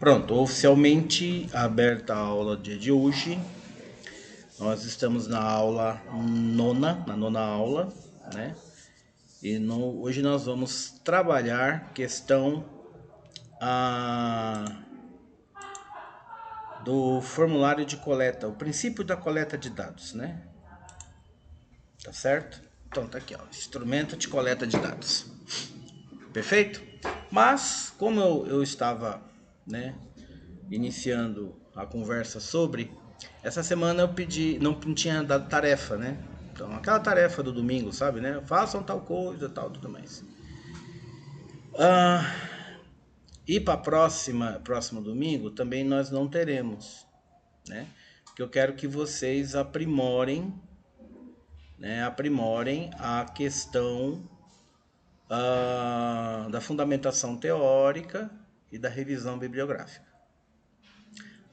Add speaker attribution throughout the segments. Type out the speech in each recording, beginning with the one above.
Speaker 1: Pronto, oficialmente aberta a aula dia de hoje. Nós estamos na aula nona, na nona aula, né? Hoje nós vamos trabalhar questão do formulário de coleta, o princípio da coleta de dados, né? Tá certo? Então tá aqui, ó, instrumento de coleta de dados. Perfeito? Mas, como eu estava, né, iniciando a conversa sobre, essa semana eu pedi, não tinha dado tarefa, né? Então, aquela tarefa do domingo, sabe, né? Façam tal coisa, tal, tudo mais. E para próximo domingo também nós não teremos, né? Porque eu quero que vocês aprimorem, né? Aprimorem a questão da fundamentação teórica e da revisão bibliográfica.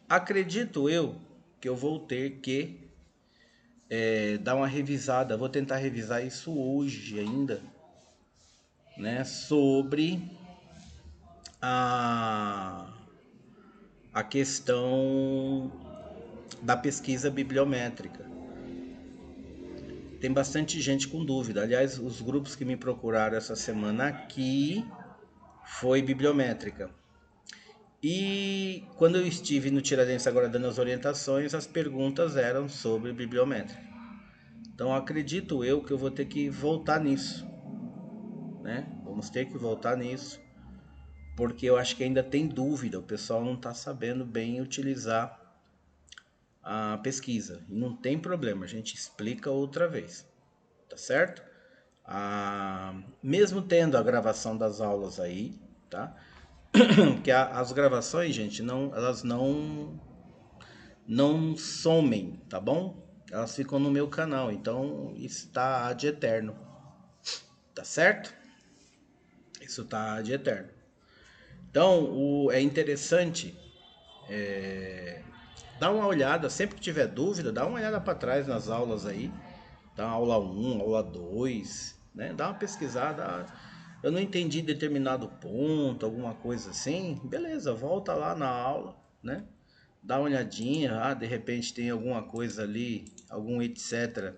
Speaker 1: Acredito eu que eu vou ter que dar uma revisada, vou tentar revisar isso hoje ainda, né, sobre a, a questão da pesquisa bibliométrica. Tem bastante gente com dúvida. Aliás, os grupos que me procuraram essa semana aqui foi bibliométrica. E quando eu estive no Tiradentes agora dando as orientações, as perguntas eram sobre bibliométrica. Então acredito eu que eu vou ter que voltar nisso, né? Vamos ter que voltar nisso, porque eu acho que ainda tem dúvida, o pessoal não está sabendo bem utilizar a pesquisa. E não tem problema, a gente explica outra vez, tá certo? Mesmo tendo a gravação das aulas aí, tá? Porque as gravações, gente, elas não somem, tá bom? Elas ficam no meu canal, então está de eterno, tá certo? Isso tá de eterno. Então, é interessante dar uma olhada, sempre que tiver dúvida, dá uma olhada para trás nas aulas aí, tá? Aula um, aula 2, né? Dá uma pesquisada. Eu não entendi determinado ponto, alguma coisa assim, beleza, volta lá na aula, né? Dá uma olhadinha, de repente tem alguma coisa ali, algum etc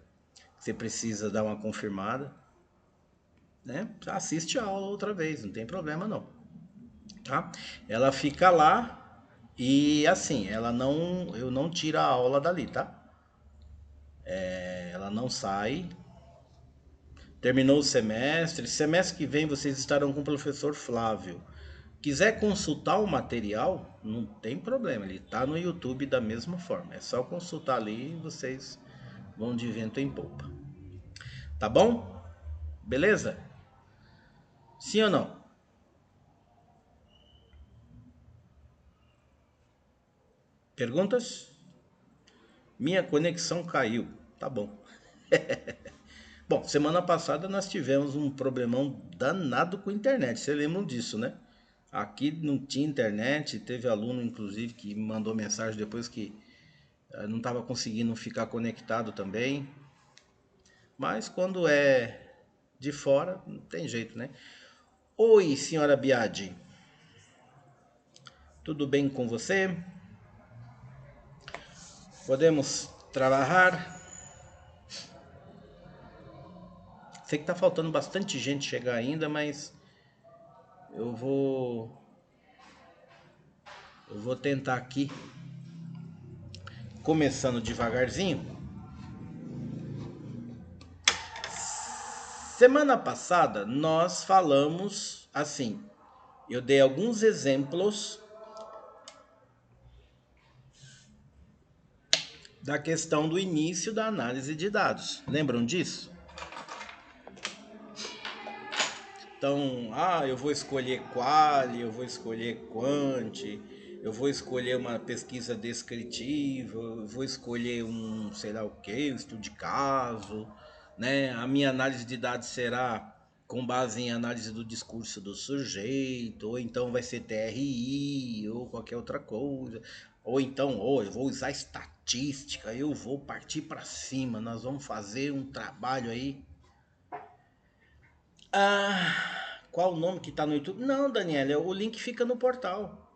Speaker 1: que você precisa dar uma confirmada, né? Assiste a aula outra vez, não tem problema não, tá? Ela fica lá e assim, eu não tiro a aula dali, tá? Ela não sai. Terminou o semestre. Semestre que vem vocês estarão com o professor Flávio. Quiser consultar o material, não tem problema, ele está no YouTube da mesma forma. É só consultar ali e vocês vão de vento em popa. Tá bom? Beleza? Sim ou não? Perguntas? Minha conexão caiu. Tá bom. Bom, semana passada nós tivemos um problemão danado com a internet. Você lembram disso, né? Aqui não tinha internet, teve aluno inclusive que me mandou mensagem depois que não estava conseguindo ficar conectado também. Mas quando é de fora, não tem jeito, né? Oi, senhora Biadi. Tudo bem com você? Podemos trabalhar? Sei que tá faltando bastante gente chegar ainda, mas eu vou eu vou tentar aqui, começando devagarzinho. Semana passada nós falamos assim, eu dei alguns exemplos da questão do início da análise de dados. Lembram disso? Então, eu vou escolher quali, eu vou escolher quant, eu vou escolher uma pesquisa descritiva, eu vou escolher um, sei lá o que, um estudo de caso, né? A minha análise de dados será com base em análise do discurso do sujeito, ou então vai ser TRI, ou qualquer outra coisa, ou então, eu vou usar estatística, eu vou partir para cima, nós vamos fazer um trabalho aí. Qual o nome que tá no YouTube? Não, Daniela, o link fica no portal.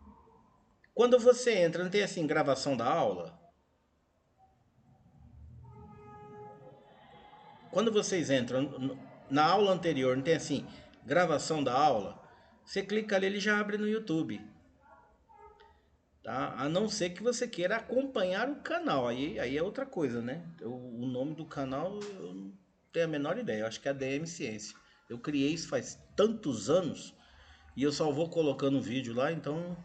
Speaker 1: Quando você entra, não tem assim gravação da aula? Quando vocês entram na aula anterior, não tem assim gravação da aula? Você clica ali, ele já abre no YouTube. Tá? A não ser que você queira acompanhar o canal. Aí é outra coisa, né? O nome do canal eu não tenho a menor ideia. Eu acho que é a DM Ciência. Eu criei isso faz tantos anos e eu só vou colocando vídeo lá, então.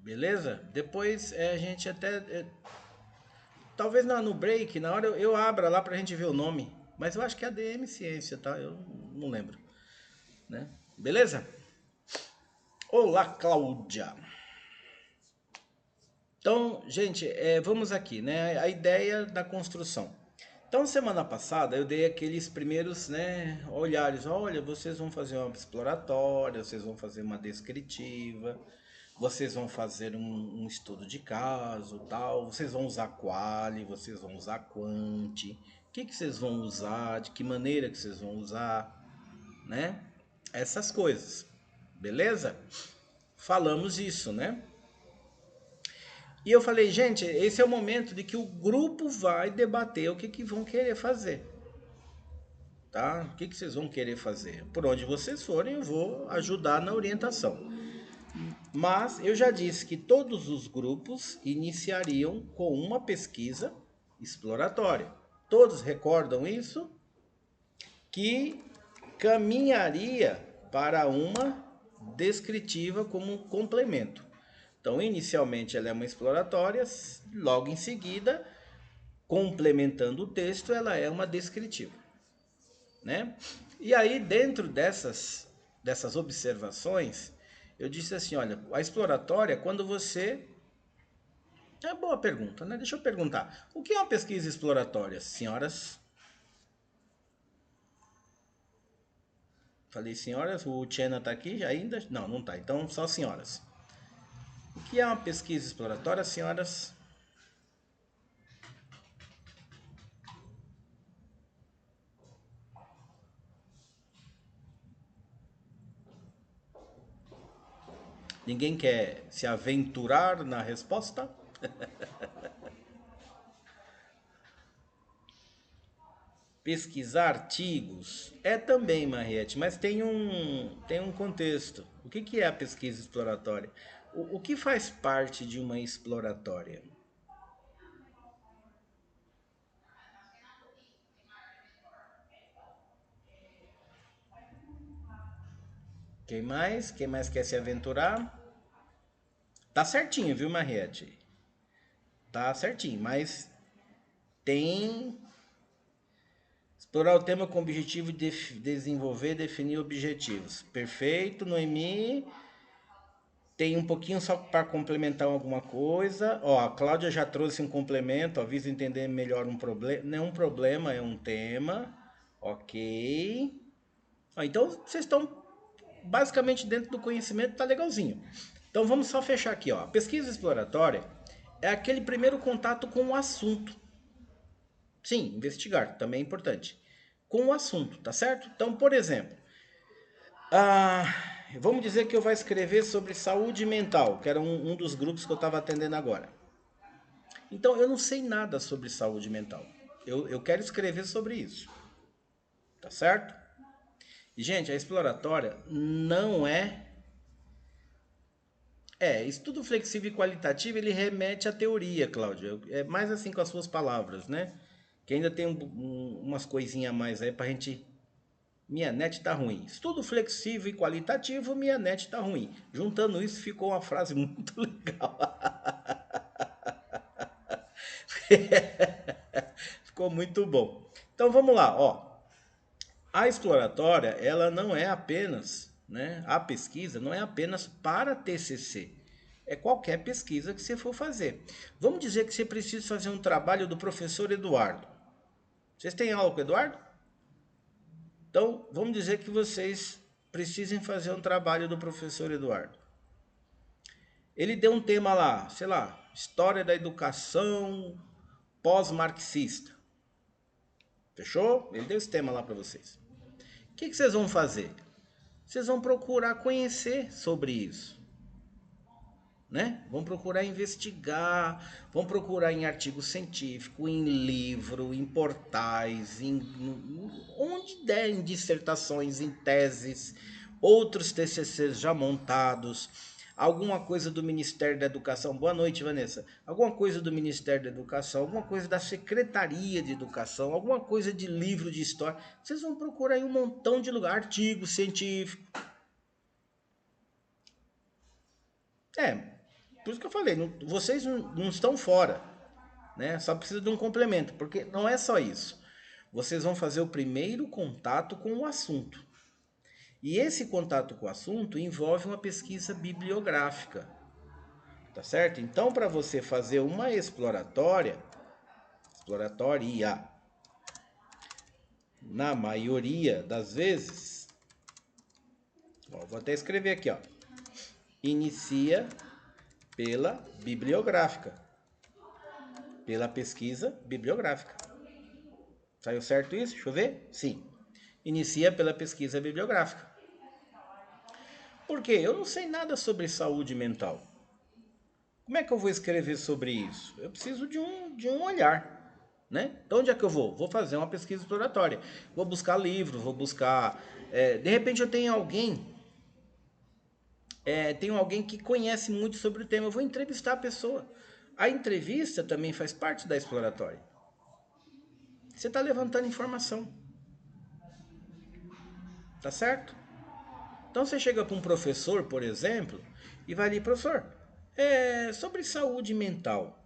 Speaker 1: Beleza? Depois a gente até. Talvez no break, na hora eu abra lá pra gente ver o nome. Mas eu acho que é a DM Ciência, tá? Eu não lembro. Né? Beleza? Olá, Cláudia. Então, gente, vamos aqui, né? A ideia da construção. Então, semana passada eu dei aqueles primeiros, né, olhares. Olha, vocês vão fazer uma exploratória, vocês vão fazer uma descritiva, vocês vão fazer um estudo de caso, tal. Vocês vão usar quali, vocês vão usar quanti. O que vocês vão usar? De que maneira que vocês vão usar, né? Essas coisas, beleza? Falamos isso, né? E eu falei, gente, esse é o momento de que o grupo vai debater o que vão querer fazer. Tá? O que vocês vão querer fazer? Por onde vocês forem, eu vou ajudar na orientação. Mas eu já disse que todos os grupos iniciariam com uma pesquisa exploratória. Todos recordam isso? Que caminharia para uma descritiva como um complemento. Então, inicialmente ela é uma exploratória, logo em seguida, complementando o texto, ela é uma descritiva, né? E aí, dentro dessas observações, eu disse assim, olha, a exploratória, quando você... É boa pergunta, né? Deixa eu perguntar. O que é uma pesquisa exploratória, senhoras? Falei senhoras, o Tiana tá aqui ainda? Não, não tá. Então, só senhoras. O que é uma pesquisa exploratória, senhoras? Ninguém quer se aventurar na resposta? Pesquisar artigos é também, Mariette, mas tem um contexto. O que é a pesquisa exploratória? O que faz parte de uma exploratória? Quem mais? Quem mais quer se aventurar? Tá certinho, viu, Mariette? Tá certinho, mas tem explorar o tema com o objetivo de desenvolver e definir objetivos. Perfeito, Noemi. Tem um pouquinho só para complementar alguma coisa. Ó, a Cláudia já trouxe um complemento, avisa entender melhor um problema. Não é um problema, é um tema. Ok. Ó, então vocês estão basicamente dentro do conhecimento, tá legalzinho. Então vamos só fechar aqui, ó. A pesquisa exploratória é aquele primeiro contato com o assunto. Sim, investigar, também é importante. Com o assunto, tá certo? Então, por exemplo, ah, vamos dizer que eu vou escrever sobre saúde mental, que era um dos grupos que eu estava atendendo agora. Então, eu não sei nada sobre saúde mental. Eu quero escrever sobre isso. Tá certo? E, gente, a exploratória não é. Estudo flexível e qualitativo, ele remete à teoria, Cláudia. É mais assim com as suas palavras, né? Que ainda tem umas coisinhas a mais aí pra gente. Minha net tá ruim. Estudo flexível e qualitativo, minha net tá ruim. Juntando isso, ficou uma frase muito legal. Ficou muito bom. Então vamos lá, ó. A exploratória, ela não é apenas, né? A pesquisa não é apenas para TCC. É qualquer pesquisa que você for fazer. Vamos dizer que você precisa fazer um trabalho do professor Eduardo. Vocês têm aula com o Eduardo? Então, vamos dizer que vocês precisem fazer um trabalho do professor Eduardo. Ele deu um tema lá, sei lá, história da educação pós-marxista. Fechou? Ele deu esse tema lá para vocês. O que vocês vão fazer? Vocês vão procurar conhecer sobre isso. Né? Vão procurar investigar, vão procurar em artigo científico, em livro, em portais, onde der, em dissertações, em teses, outros TCCs já montados, alguma coisa do Ministério da Educação. Boa noite, Vanessa. Alguma coisa do Ministério da Educação, alguma coisa da Secretaria de Educação, alguma coisa de livro de história. Vocês vão procurar em um montão de lugar, artigo científico. Por isso que eu falei, vocês não estão fora, né? Só precisa de um complemento, porque não é só isso. Vocês vão fazer o primeiro contato com o assunto. E esse contato com o assunto envolve uma pesquisa bibliográfica, tá certo? Então, para você fazer uma exploratória, na maioria das vezes, vou até escrever aqui, inicia pela bibliográfica, pela pesquisa bibliográfica. Saiu certo isso? Deixa eu ver? Sim. Inicia pela pesquisa bibliográfica. Por quê? Eu não sei nada sobre saúde mental. Como é que eu vou escrever sobre isso? Eu preciso de um olhar, né? Então onde é que eu vou? Vou fazer uma pesquisa exploratória. Vou buscar livro, vou buscar... de repente eu tenho alguém que conhece muito sobre o tema. Eu vou entrevistar a pessoa. A entrevista também faz parte da exploratória. Você está levantando informação. Tá certo? Então você chega para um professor, por exemplo, e vai ali, professor, sobre saúde mental.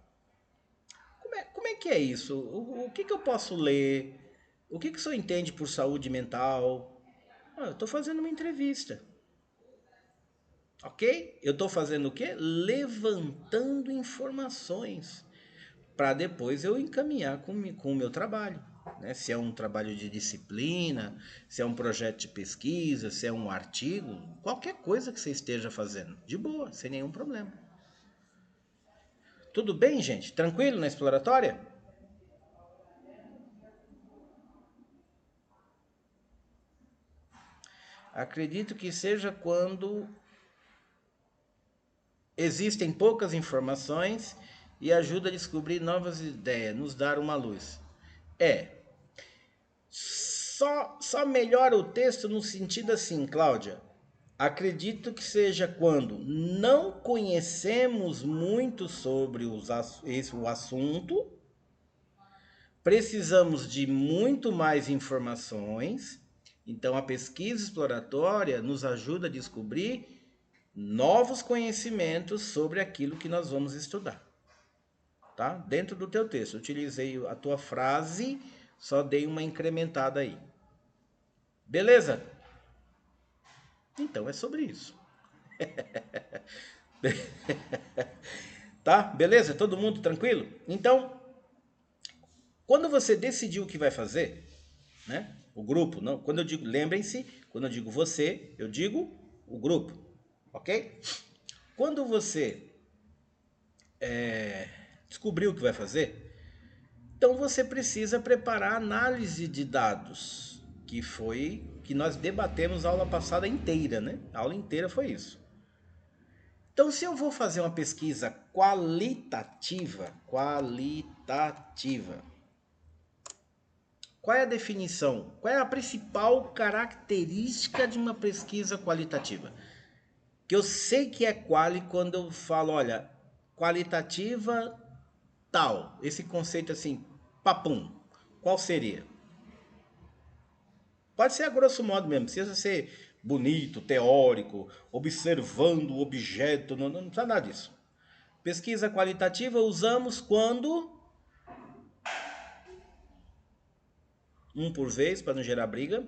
Speaker 1: Como é que é isso? O que eu posso ler? O que o senhor entende por saúde mental? Eu estou fazendo uma entrevista. Ok? Eu estou fazendo o quê? Levantando informações para depois eu encaminhar com o meu trabalho. Né? Se é um trabalho de disciplina, se é um projeto de pesquisa, se é um artigo, qualquer coisa que você esteja fazendo, de boa, sem nenhum problema. Tudo bem, gente? Tranquilo na exploratória? Acredito que seja quando existem poucas informações e ajuda a descobrir novas ideias, nos dar uma luz. Só melhora o texto no sentido assim, Cláudia. Acredito que seja quando não conhecemos muito sobre o assunto, precisamos de muito mais informações, então a pesquisa exploratória nos ajuda a descobrir novos conhecimentos sobre aquilo que nós vamos estudar. Tá? Dentro do teu texto, utilizei a tua frase, só dei uma incrementada aí. Beleza? Então é sobre isso. Tá? Beleza? Todo mundo tranquilo? Então, quando você decidiu o que vai fazer, né? O grupo, não, quando eu digo, lembrem-se, quando eu digo você, eu digo o grupo, ok? Quando você descobriu o que vai fazer, então você precisa preparar a análise de dados, que foi que nós debatemos a aula passada inteira, né? A aula inteira foi isso. Então, se eu vou fazer uma pesquisa qualitativa, qual é a definição? Qual é a principal característica de uma pesquisa qualitativa? Que eu sei que é quali quando eu falo, olha, qualitativa tal. Esse conceito assim, papum. Qual seria? Pode ser a grosso modo mesmo, precisa ser bonito, teórico, observando o objeto, não precisa nada disso. Pesquisa qualitativa usamos quando... Um por vez, para não gerar briga.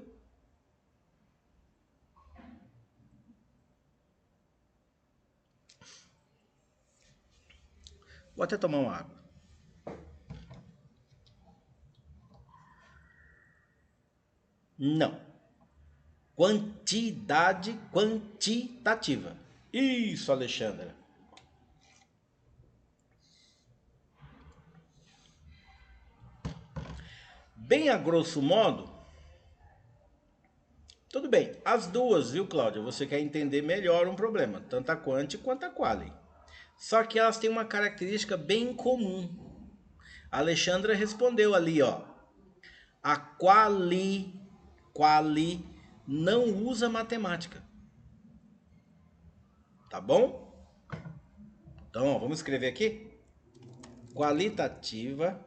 Speaker 1: Vou até tomar uma água. Não. Quantidade quantitativa. Isso, Alexandra. bem a grosso modo, tudo bem. As duas, viu, Cláudia? Você quer entender melhor um problema, tanto a quanti quanto a quali. Só que elas têm uma característica bem comum. A Alexandra respondeu ali, ó. A quali não usa matemática. Tá bom? Então, ó, vamos escrever aqui. Qualitativa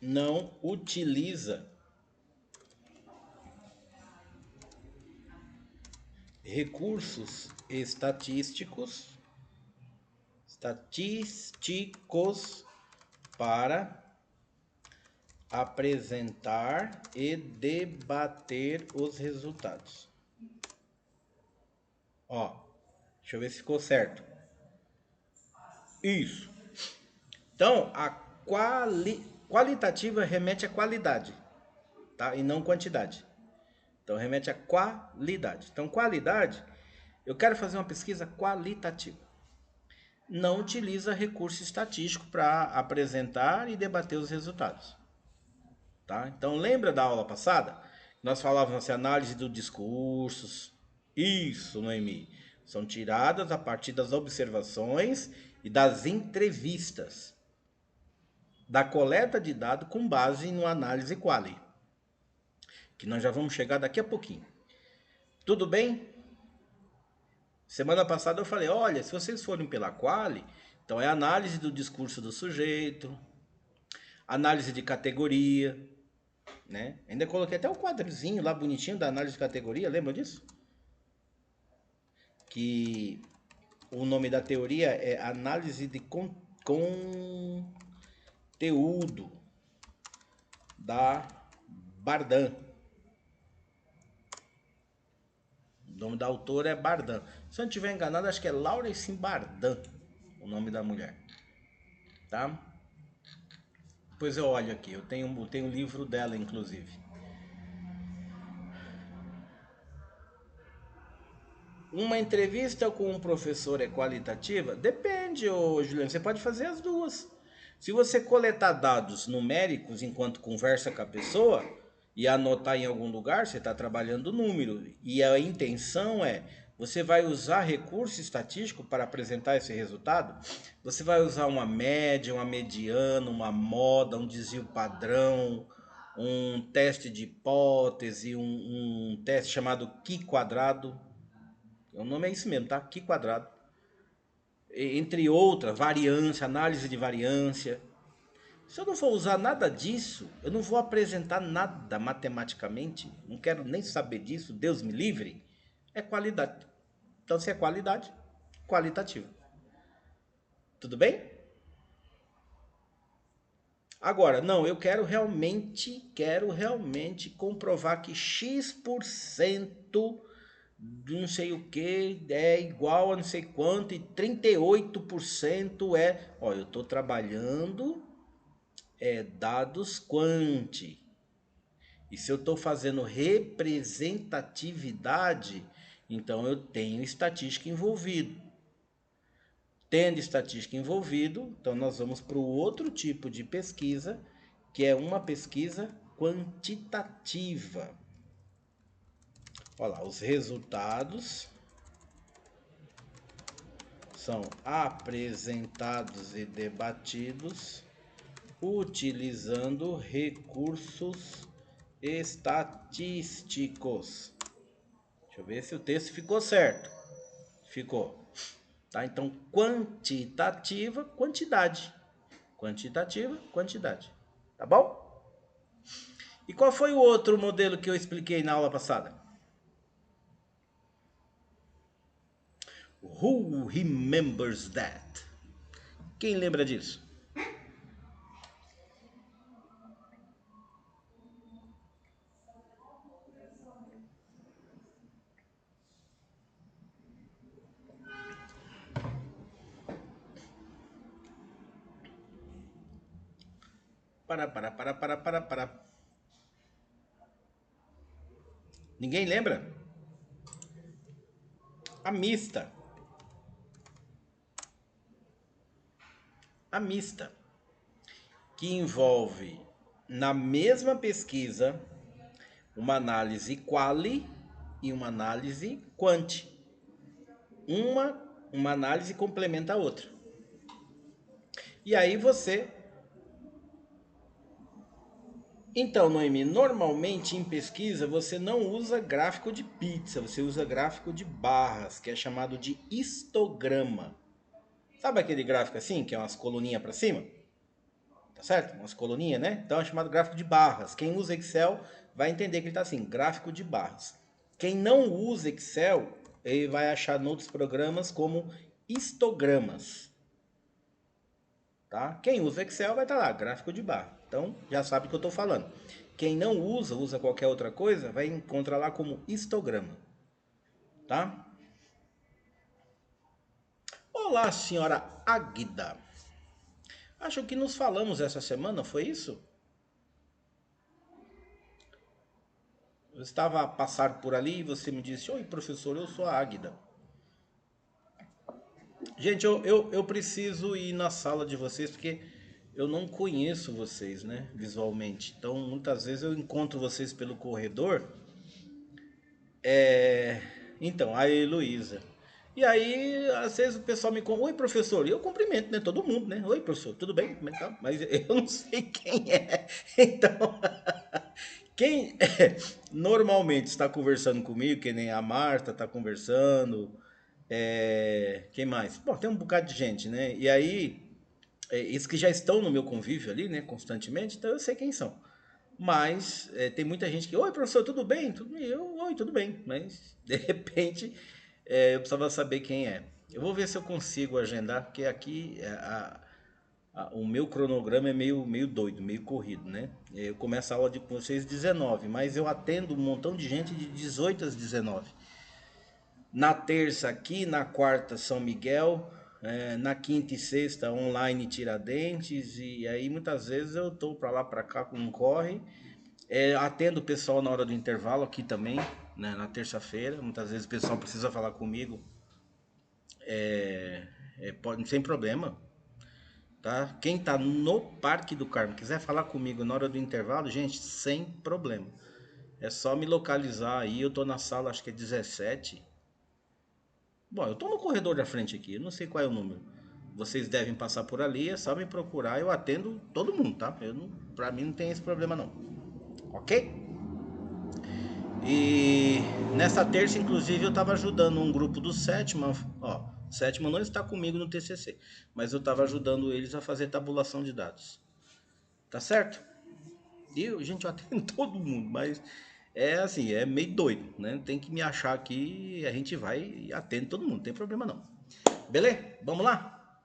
Speaker 1: não utiliza recursos estatísticos para apresentar e debater os resultados. Ó, deixa eu ver se ficou certo. Isso. Então, a qualitativa remete à qualidade, tá? E não quantidade. Então, remete à qualidade. Então, qualidade, eu quero fazer uma pesquisa qualitativa. Não utiliza recurso estatístico para apresentar e debater os resultados. Tá? Então, lembra da aula passada? Nós falávamos assim, análise dos discursos. Isso, Noemi. São tiradas a partir das observações e das entrevistas. Da coleta de dados com base no análise quali. Que nós já vamos chegar daqui a pouquinho. Tudo bem? Semana passada eu falei, olha, se vocês forem pela quali, então é análise do discurso do sujeito, análise de categoria, né? Ainda coloquei até o quadrozinho lá bonitinho da análise de categoria, lembra disso? Que o nome da teoria é análise de conteúdo da Bardan. O nome da autora é Bardan. Se eu não estiver enganado, acho que é Laurence Bardan, o nome da mulher. Tá? Depois eu olho aqui, eu tenho o livro dela, inclusive. Uma entrevista com um professor é qualitativa? Depende, ô Juliano, você pode fazer as duas. Se você coletar dados numéricos enquanto conversa com a pessoa e anotar em algum lugar, você está trabalhando o número. E a intenção é, você vai usar recurso estatístico para apresentar esse resultado? Você vai usar uma média, uma mediana, uma moda, um desvio padrão, um teste de hipótese, um teste chamado Q-quadrado. O nome é isso mesmo, tá? Q-quadrado. Entre outras, variância, análise de variância. Se eu não for usar nada disso, eu não vou apresentar nada matematicamente. Não quero nem saber disso, Deus me livre. É qualidade. Então, se é qualidade, qualitativa. Tudo bem? Agora, não, eu quero realmente comprovar que X% de não sei o que é igual a não sei quanto e 38% é... Ó, eu estou trabalhando dados quanti. E se eu estou fazendo representatividade, então eu tenho estatística envolvido. Tendo estatística envolvido, então nós vamos para o outro tipo de pesquisa, que é uma pesquisa quantitativa. Olha lá, os resultados são apresentados e debatidos utilizando recursos estatísticos. Deixa eu ver se o texto ficou certo. Ficou. Tá? Então, quantitativa, quantidade. Quantitativa, quantidade. Tá bom? E qual foi o outro modelo que eu expliquei na aula passada? Who remembers that? Quem lembra disso? Para. Ninguém lembra? A mista. A mista. que envolve na mesma pesquisa uma análise quali e uma análise quant. Uma análise complementa a outra. E aí você... Então, Noemi, normalmente em pesquisa você não usa gráfico de pizza, você usa gráfico de barras, que é chamado de histograma. Sabe aquele gráfico assim, que é umas coluninhas para cima? Tá certo? Umas coluninhas, né? Então é chamado gráfico de barras. Quem usa Excel vai entender que ele tá assim, gráfico de barras. Quem não usa Excel, ele vai achar em outros programas como histogramas. Tá? Quem usa Excel vai estar lá, gráfico de barra. Então já sabe o que eu estou falando. Quem não usa, usa qualquer outra coisa, vai encontrar lá como histograma. Tá? Olá, senhora Águida. Acho que nos falamos essa semana, foi isso? Eu estava a passar por ali e você me disse: oi, professor, eu sou a Águida. Gente, eu preciso ir na sala de vocês porque eu não conheço vocês, né, visualmente. Então, muitas vezes eu encontro vocês pelo corredor. Então, a Heloísa. E aí, às vezes o pessoal me oi, professor, e eu cumprimento, né, todo mundo, né? Oi, professor, tudo bem? Como é que tá? Mas eu não sei quem é. Então, quem normalmente está conversando comigo, que nem a Marta está conversando, quem mais? Bom, tem um bocado de gente, né? E aí, esses que já estão no meu convívio ali, né, constantemente, então eu sei quem são. Mas tem muita gente que, oi, professor, tudo bem? Oi, tudo bem. Mas, de repente, eu precisava saber quem é. Eu vou ver se eu consigo agendar, porque aqui o meu cronograma é meio doido, meio corrido, né? Eu começo a aula com vocês às 19, mas eu atendo um montão de gente de 18 às 19. Na terça aqui, na quarta São Miguel, na quinta e sexta online Tiradentes, e aí muitas vezes eu tô pra lá pra cá com um corre. Atendo o pessoal na hora do intervalo aqui também, né, na terça-feira. Muitas vezes o pessoal precisa falar comigo, pode, sem problema, tá? Quem tá no Parque do Carmo quiser falar comigo na hora do intervalo, gente, sem problema. É só me localizar aí, eu tô na sala, acho que é 17. Bom, eu tô no corredor da frente aqui, eu não sei qual é o número. Vocês devem passar por ali, é só me procurar, eu atendo todo mundo, tá? Pra mim não tem esse problema não. Ok? E nessa terça, inclusive, eu estava ajudando um grupo do sétimo. Ó, o sétimo não está comigo no TCC, mas eu estava ajudando eles a fazer tabulação de dados. Tá certo? E eu, gente, eu atendo todo mundo, mas é assim, é meio doido, né? Tem que me achar aqui, a gente vai e atende todo mundo, não tem problema não. Beleza? Vamos lá?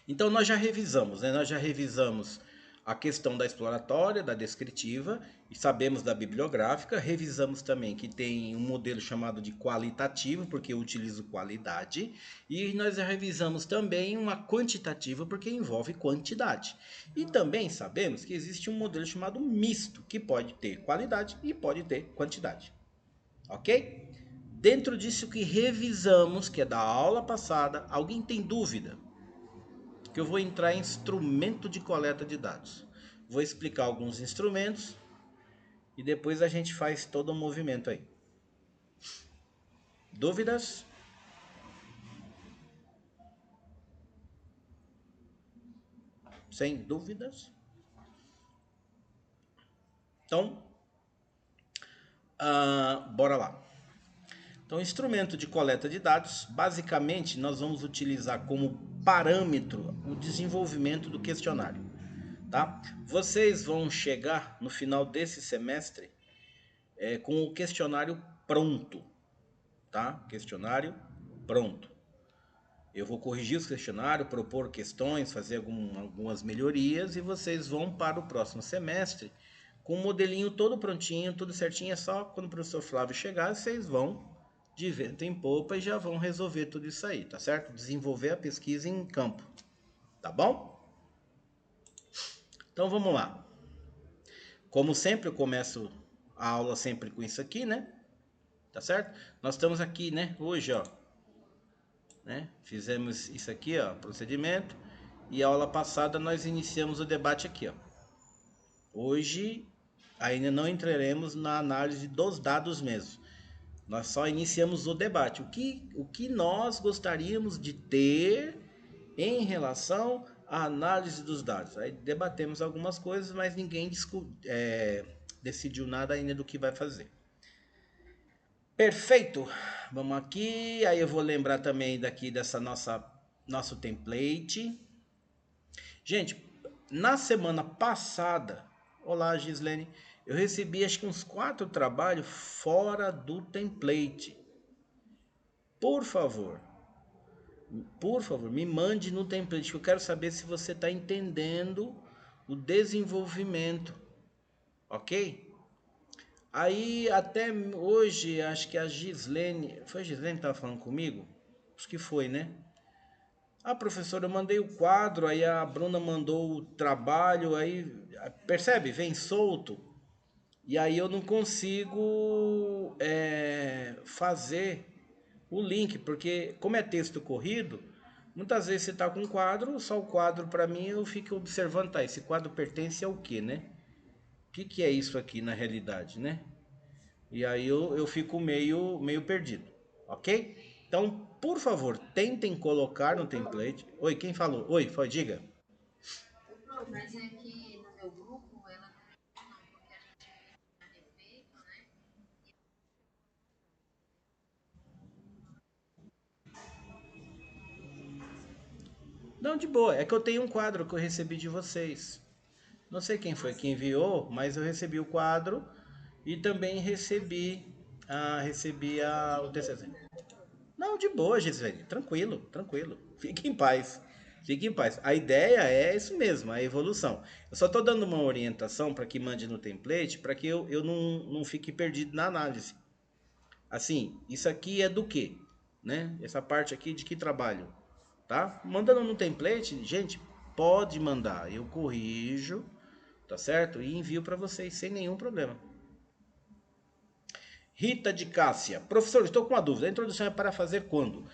Speaker 1: Então nós já revisamos, né? Nós já revisamos a questão da exploratória, da descritiva, e sabemos da bibliográfica. Revisamos também que tem um modelo chamado de qualitativo, porque eu utilizo qualidade. E nós já revisamos também uma quantitativa, porque envolve quantidade. E também sabemos que existe um modelo chamado misto, que pode ter qualidade e pode ter quantidade. Ok? Dentro disso que revisamos, que é da aula passada, alguém tem dúvida? Que eu vou entrar em instrumento de coleta de dados. Vou explicar alguns instrumentos e depois a gente faz todo o movimento aí. Dúvidas? Sem dúvidas? Então, bora lá. Então, instrumento de coleta de dados, basicamente nós vamos utilizar como parâmetro o desenvolvimento do questionário. Tá? Vocês vão chegar no final desse semestre com o questionário pronto. Tá? Questionário pronto. Eu vou corrigir os questionários, propor questões, fazer algumas melhorias e vocês vão para o próximo semestre com o modelinho todo prontinho, tudo certinho. É só quando o professor Flávio chegar, vocês vão de vento em popa e já vão resolver tudo isso aí, tá certo? Desenvolver a pesquisa em campo, tá bom? Então vamos lá. Como sempre, eu começo a aula sempre com isso aqui, né? Tá certo? Nós estamos aqui, né? Hoje, ó, né? Fizemos isso aqui, ó, procedimento. e a aula passada nós iniciamos o debate aqui, ó. Hoje ainda não entraremos na análise dos dados mesmo. Nós só iniciamos o debate. O que nós gostaríamos de ter em relação à análise dos dados? Aí debatemos algumas coisas, mas ninguém decidiu nada ainda do que vai fazer. Perfeito. Vamos aqui. Aí eu vou lembrar também daqui dessa nosso template. Gente, na semana passada, olá Gislene, eu recebi acho que uns 4 trabalhos fora do template. Por favor, me mande no template, que eu quero saber se você está entendendo o desenvolvimento, ok? Aí até hoje, acho que a Gislene, foi a Gislene que estava falando comigo? Acho que foi, né? Ah, professora, eu mandei o quadro, aí a Bruna mandou o trabalho, aí, percebe? Vem solto. E aí eu não consigo fazer o link, porque como é texto corrido, muitas vezes você está com um quadro, só o quadro para mim eu fico observando, tá, esse quadro pertence ao quê, né? O que é isso aqui na realidade, né? E aí eu fico meio perdido, ok? Então, por favor, tentem colocar no template. Oi, quem falou? Oi, foi, diga. Mas é que no meu grupo ela não, porque a gente fez um defeito, né? Não, de boa. É que eu tenho um quadro que eu recebi de vocês. Não sei quem foi que enviou, mas eu recebi o quadro e também recebi o TCC. Não, de boa, Gisele. Tranquilo, tranquilo. Fique em paz. Fique em paz. A ideia é isso mesmo, a evolução. Eu só estou dando uma orientação para que mande no template, para que eu não fique perdido na análise. Assim, isso aqui é do quê? Né? Essa parte aqui de que trabalho? Tá? Mandando no template, gente, pode mandar. Eu corrijo, tá certo? E envio para vocês sem nenhum problema. Rita de Cássia. Professor, estou com uma dúvida. A introdução é para fazer quando?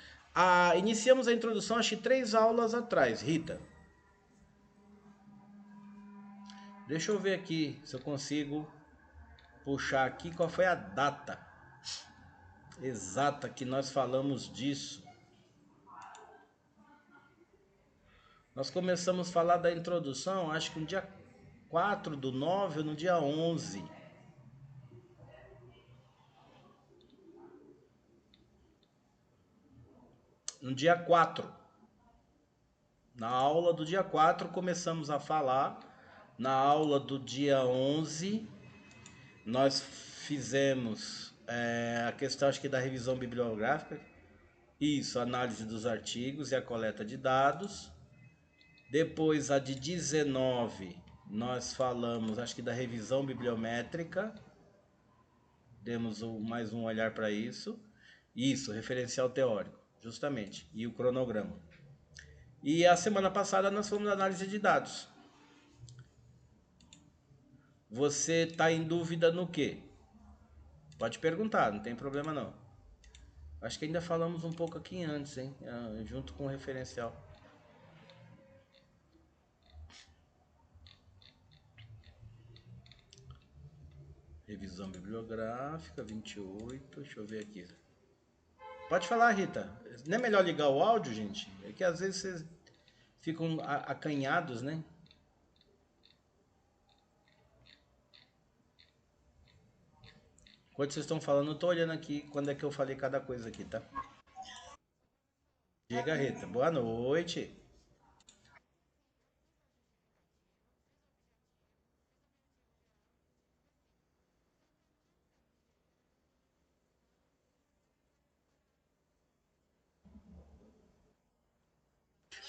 Speaker 1: Iniciamos a introdução, acho que 3 aulas atrás, Rita. Deixa eu ver aqui se eu consigo puxar aqui qual foi a data exata que nós falamos disso. Nós começamos a falar da introdução, acho que no dia 4/9 ou no dia 11. No dia 4. Na aula do dia 4 começamos a falar. Na aula do dia 11 nós fizemos a questão, acho que da revisão bibliográfica. Isso, análise dos artigos e a coleta de dados. Depois a de 19 nós falamos, acho que da revisão bibliométrica. Demos mais um olhar para isso. Isso, referencial teórico, justamente. E o cronograma. E a semana passada nós fomos na análise de dados. Você está em dúvida no quê? Pode perguntar, não tem problema não. Acho que ainda falamos um pouco aqui antes, hein? Junto com o referencial. Revisão bibliográfica, 28. Deixa eu ver aqui. Pode falar, Rita. Não é melhor ligar o áudio, gente? É que às vezes vocês ficam acanhados, né? Enquanto vocês estão falando, eu tô olhando aqui quando é que eu falei cada coisa aqui, tá? Diga, Rita. Boa noite.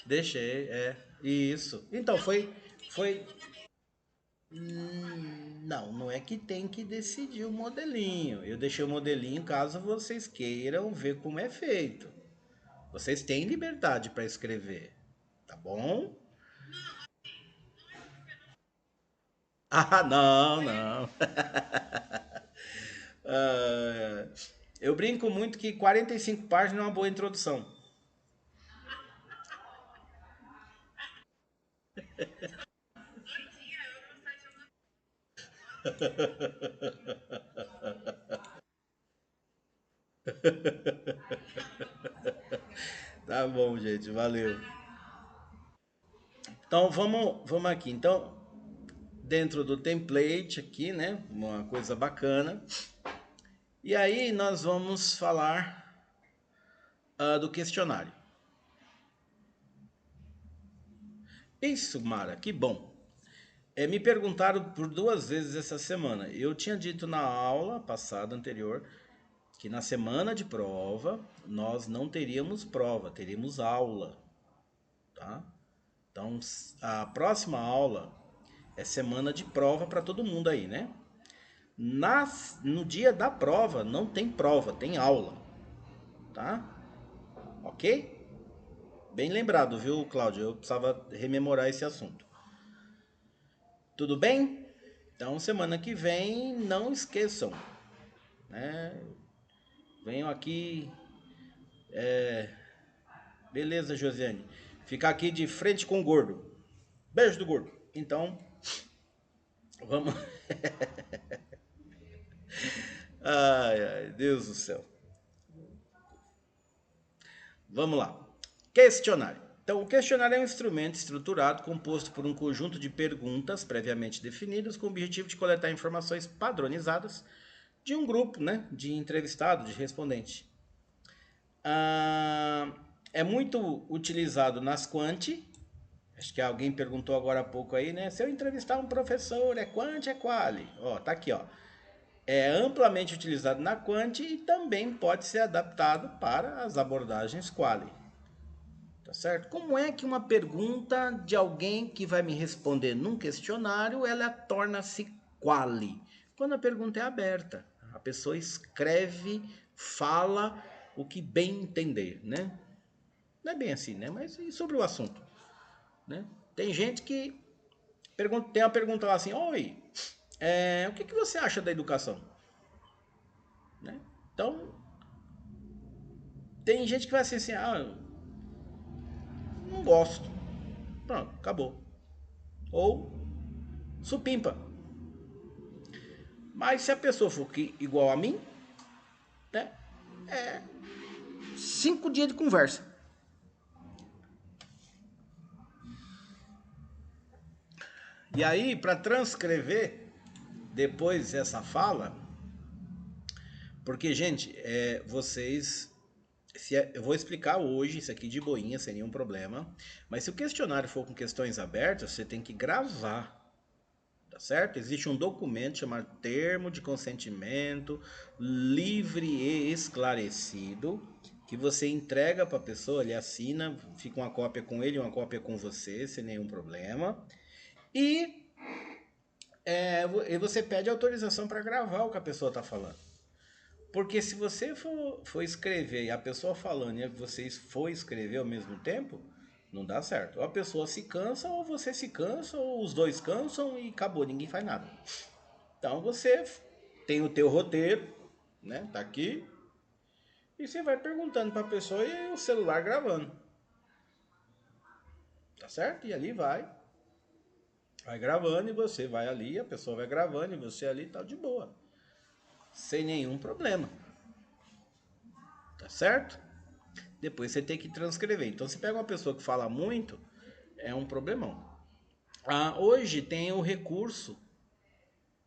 Speaker 1: Deixei, Isso. Então, foi. Não, não é que tem que decidir o modelinho. Eu deixei o modelinho caso vocês queiram ver como é feito. Vocês têm liberdade para escrever, tá bom? Ah, não, não. Ah, eu brinco muito que 45 páginas é uma boa introdução. Tá bom, gente, valeu. Então vamos aqui. Então, dentro do template aqui, né? Uma coisa bacana. E aí nós vamos falar do questionário. Isso, Mara, que bom. Me perguntaram por 2 vezes essa semana. Eu tinha dito na aula passada, anterior, que na semana de prova nós não teríamos prova, teríamos aula, tá? Então a próxima aula é semana de prova para todo mundo aí, né? No dia da prova não tem prova, tem aula, tá? Ok? Bem lembrado, viu, Cláudio? Eu precisava rememorar esse assunto. Tudo bem? Então semana que vem não esqueçam, né? Venham aqui, beleza, Josiane? Ficar aqui de frente com o gordo. Beijo do gordo. Então, vamos. Ai, ai, Deus do céu. Vamos lá. Questionário. Então, o questionário é um instrumento estruturado composto por um conjunto de perguntas previamente definidas com o objetivo de coletar informações padronizadas de um grupo, né, de entrevistado, de respondente. Ah, é muito utilizado nas quanti. Acho que alguém perguntou agora há pouco aí, né? Se eu entrevistar um professor, é quanti, é quali? Ó, tá aqui, ó. É amplamente utilizado na quanti e também pode ser adaptado para as abordagens quali. Tá certo? Como é que uma pergunta de alguém que vai me responder num questionário, ela torna-se quali? Quando a pergunta é aberta, a pessoa escreve, fala o que bem entender, né? Não é bem assim, né? Mas e sobre o assunto, né? Tem gente que tem uma pergunta lá assim: oi, o que você acha da educação? Né? Então, tem gente que vai assim, não gosto. Pronto, acabou. Ou supimpa. Mas se a pessoa for igual a mim, né? 5 dias de conversa. E aí, para transcrever depois essa fala, porque, gente, vocês. Eu vou explicar hoje isso aqui de boinha, sem nenhum problema. Mas se o questionário for com questões abertas, você tem que gravar. Tá certo? Existe um documento chamado Termo de Consentimento Livre e Esclarecido que você entrega para a pessoa, ele assina, fica uma cópia com ele, uma cópia com você, sem nenhum problema. E você pede autorização para gravar o que a pessoa está falando. Porque se você for escrever e a pessoa falando e vocês for escrever ao mesmo tempo, não dá certo. Ou a pessoa se cansa, ou você se cansa, ou os dois cansam e acabou, ninguém faz nada. Então você tem o teu roteiro, né? Tá aqui. E você vai perguntando para a pessoa e o celular gravando. Tá certo? E ali vai gravando e você vai ali, a pessoa vai gravando e você ali tá de boa. Sem nenhum problema. Tá certo? Depois você tem que transcrever. Então você pega uma pessoa que fala muito, é um problemão. Hoje tem o recurso,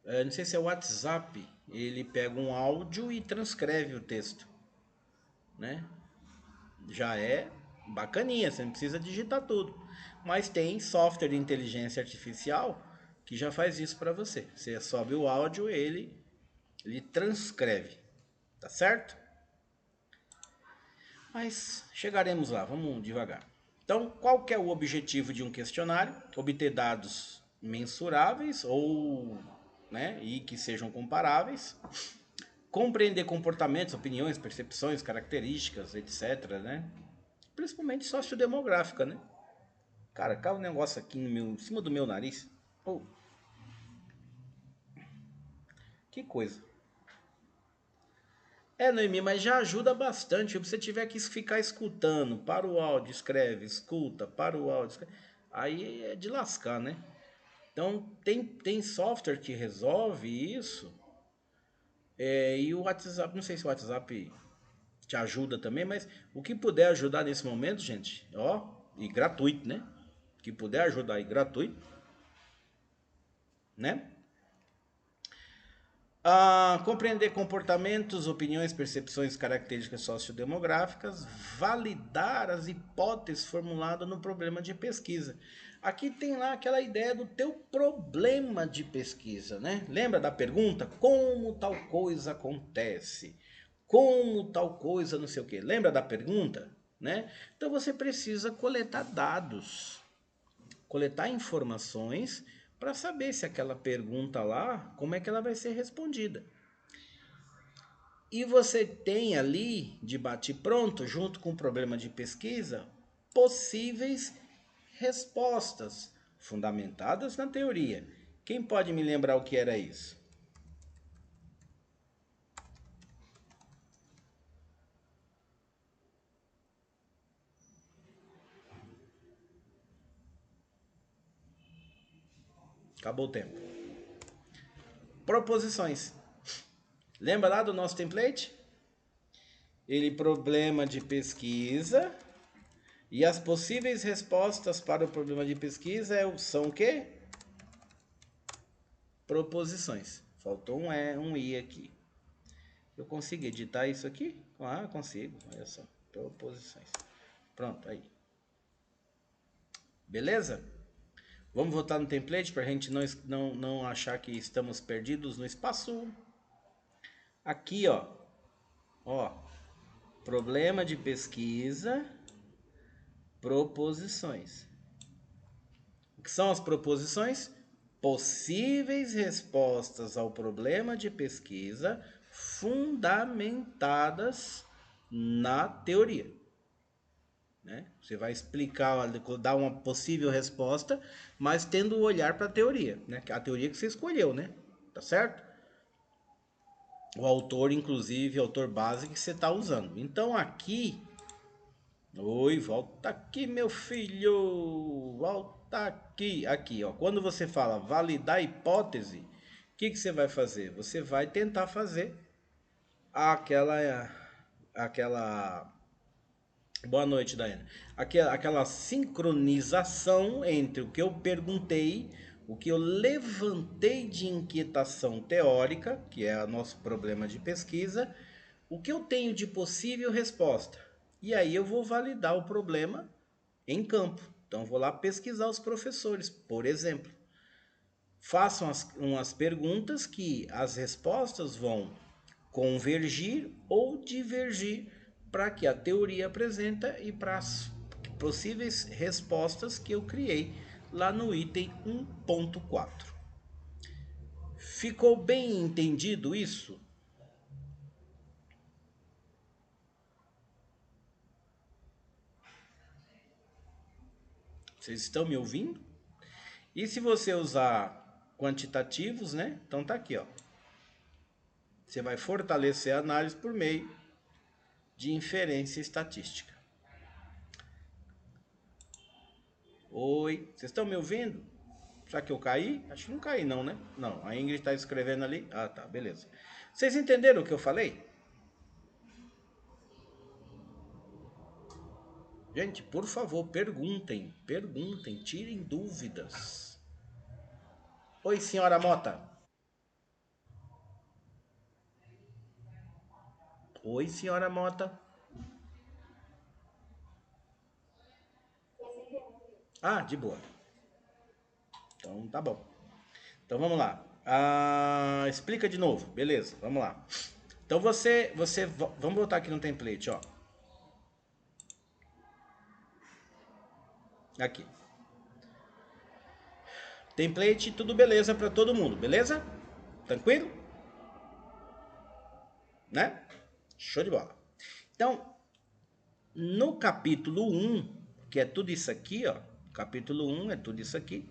Speaker 1: não sei se é o WhatsApp, ele pega um áudio e transcreve o texto, né? Já é bacaninha, você não precisa digitar tudo. Mas tem software de inteligência artificial que já faz isso para você. Você sobe o áudio, ele transcreve, tá certo? Mas chegaremos lá, vamos devagar. Então, qual que é o objetivo de um questionário? Obter dados mensuráveis ou, né, e que sejam comparáveis, compreender comportamentos, opiniões, percepções, características, etc, né? Principalmente sociodemográfica, né? Cara, cai um negócio aqui em cima do meu nariz. Oh, que coisa. Noemi, mas já ajuda bastante. Se você tiver que ficar escutando, para o áudio, escreve, escuta, para o áudio, escreve. aí é de lascar, né? Então tem software que resolve isso, e o WhatsApp, não sei se o WhatsApp te ajuda também, mas o que puder ajudar nesse momento, gente, ó, e gratuito, né? O que puder ajudar e gratuito, né? Compreender comportamentos, opiniões, percepções, características sociodemográficas, validar as hipóteses formuladas no problema de pesquisa. Aqui tem lá aquela ideia do teu problema de pesquisa, né? Lembra da pergunta? Como tal coisa acontece? Como tal coisa não sei o quê? Lembra da pergunta? Né? Então você precisa coletar dados, coletar informações para saber se aquela pergunta lá, como é que ela vai ser respondida. E você tem ali, de bate-pronto, junto com o problema de pesquisa, possíveis respostas fundamentadas na teoria. Quem pode me lembrar o que era isso? Acabou o tempo. Proposições. Lembra lá do nosso template? Ele problema de pesquisa e as possíveis respostas para o problema de pesquisa são o quê? Proposições. Faltou um I aqui. Eu consigo editar isso aqui? Ah, consigo. Olha só. Proposições. Pronto, aí. Beleza? Vamos voltar no template para a gente não achar que estamos perdidos no espaço. Aqui, ó. Ó. Problema de pesquisa. Proposições. O que são as proposições? Possíveis respostas ao problema de pesquisa fundamentadas na teoria. Né? Você vai explicar, dar uma possível resposta, mas tendo o olhar para a teoria, né? A teoria que você escolheu, né? Tá certo? O autor, inclusive, o autor base que você está usando. Então aqui, oi, volta aqui, meu filho, volta aqui, aqui, ó. Quando você fala validar a hipótese, o que você vai fazer? Você vai tentar fazer aquela boa noite, Daiane. Aquela sincronização entre o que eu perguntei, o que eu levantei de inquietação teórica, que é o nosso problema de pesquisa, o que eu tenho de possível resposta. E aí eu vou validar o problema em campo. Então vou lá pesquisar os professores, por exemplo. Façam umas perguntas que as respostas vão convergir ou divergir para que a teoria apresenta e para as possíveis respostas que eu criei lá no item 1.4. Ficou bem entendido isso? Vocês estão me ouvindo? E se você usar quantitativos, né? Então tá aqui, ó. Você vai fortalecer a análise por meio de inferência estatística. Oi, vocês estão me ouvindo? Será que eu caí? Acho que não caí não, né? Não, a Ingrid está escrevendo ali. Ah, tá, beleza. Vocês entenderam o que eu falei? Gente, por favor, perguntem, tirem dúvidas. Oi, senhora Mota. Oi, senhora Mota. Ah, de boa. Então tá bom. Então vamos lá. Explica de novo, beleza? Vamos lá. Então vamos voltar aqui no template, ó. Aqui. Template, tudo beleza para todo mundo, beleza? Tranquilo? Né? Show de bola. Então, no capítulo 1, que é tudo isso aqui, ó. Capítulo 1 é tudo isso aqui.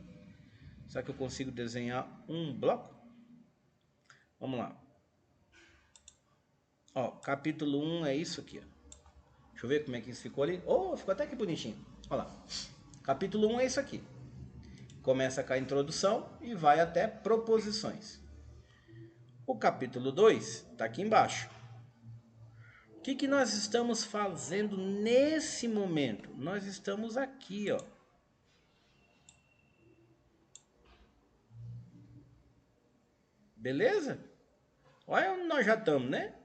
Speaker 1: Será que eu consigo desenhar um bloco? Vamos lá. Ó, capítulo 1 é isso aqui, ó. Deixa eu ver como é que isso ficou ali. Oh, ficou até que bonitinho. Olha lá. Capítulo 1 é isso aqui. Começa com a introdução e vai até proposições. O capítulo 2 está aqui embaixo. O que nós estamos fazendo nesse momento? Nós estamos aqui, ó. Beleza? Olha onde nós já estamos, né?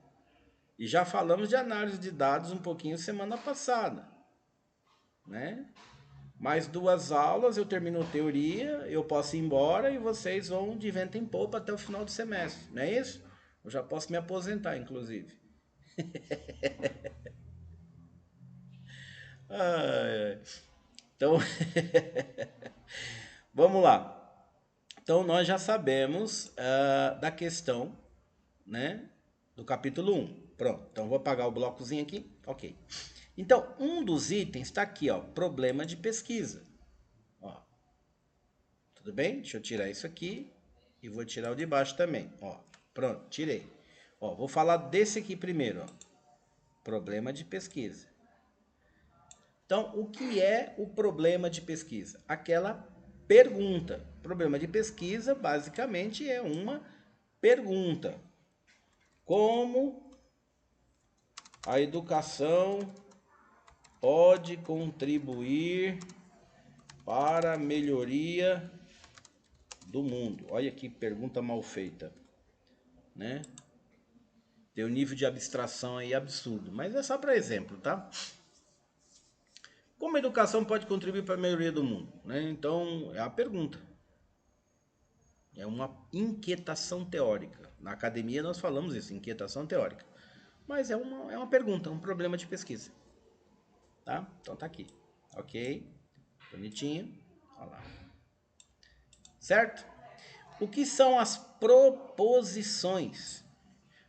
Speaker 1: E já falamos de análise de dados um pouquinho semana passada, né? Mais 2 aulas, eu termino teoria, eu posso ir embora e vocês vão de vento em popa até o final do semestre, não é isso? Eu já posso me aposentar, inclusive. Então, vamos lá. Então, nós já sabemos da questão, né, do capítulo 1. Pronto, então vou apagar o blocozinho aqui. Ok. Então, um dos itens está aqui, ó, problema de pesquisa. Ó, tudo bem? Deixa eu tirar isso aqui e vou tirar o de baixo também. Ó, pronto, tirei. Ó, vou falar desse aqui primeiro, ó, problema de pesquisa. Então, o que é o problema de pesquisa? Aquela pergunta. Problema de pesquisa, basicamente, é uma pergunta. Como a educação pode contribuir para a melhoria do mundo? Olha que pergunta mal feita, né? Tem um nível de abstração aí absurdo, mas é só para exemplo, tá? Como a educação pode contribuir para a melhoria do mundo, né? Então, é a pergunta. É uma inquietação teórica. Na academia nós falamos isso, inquietação teórica. Mas é uma pergunta, um problema de pesquisa. Tá? Então tá aqui. Ok? Bonitinho. Olha lá. Certo? O que são as proposições?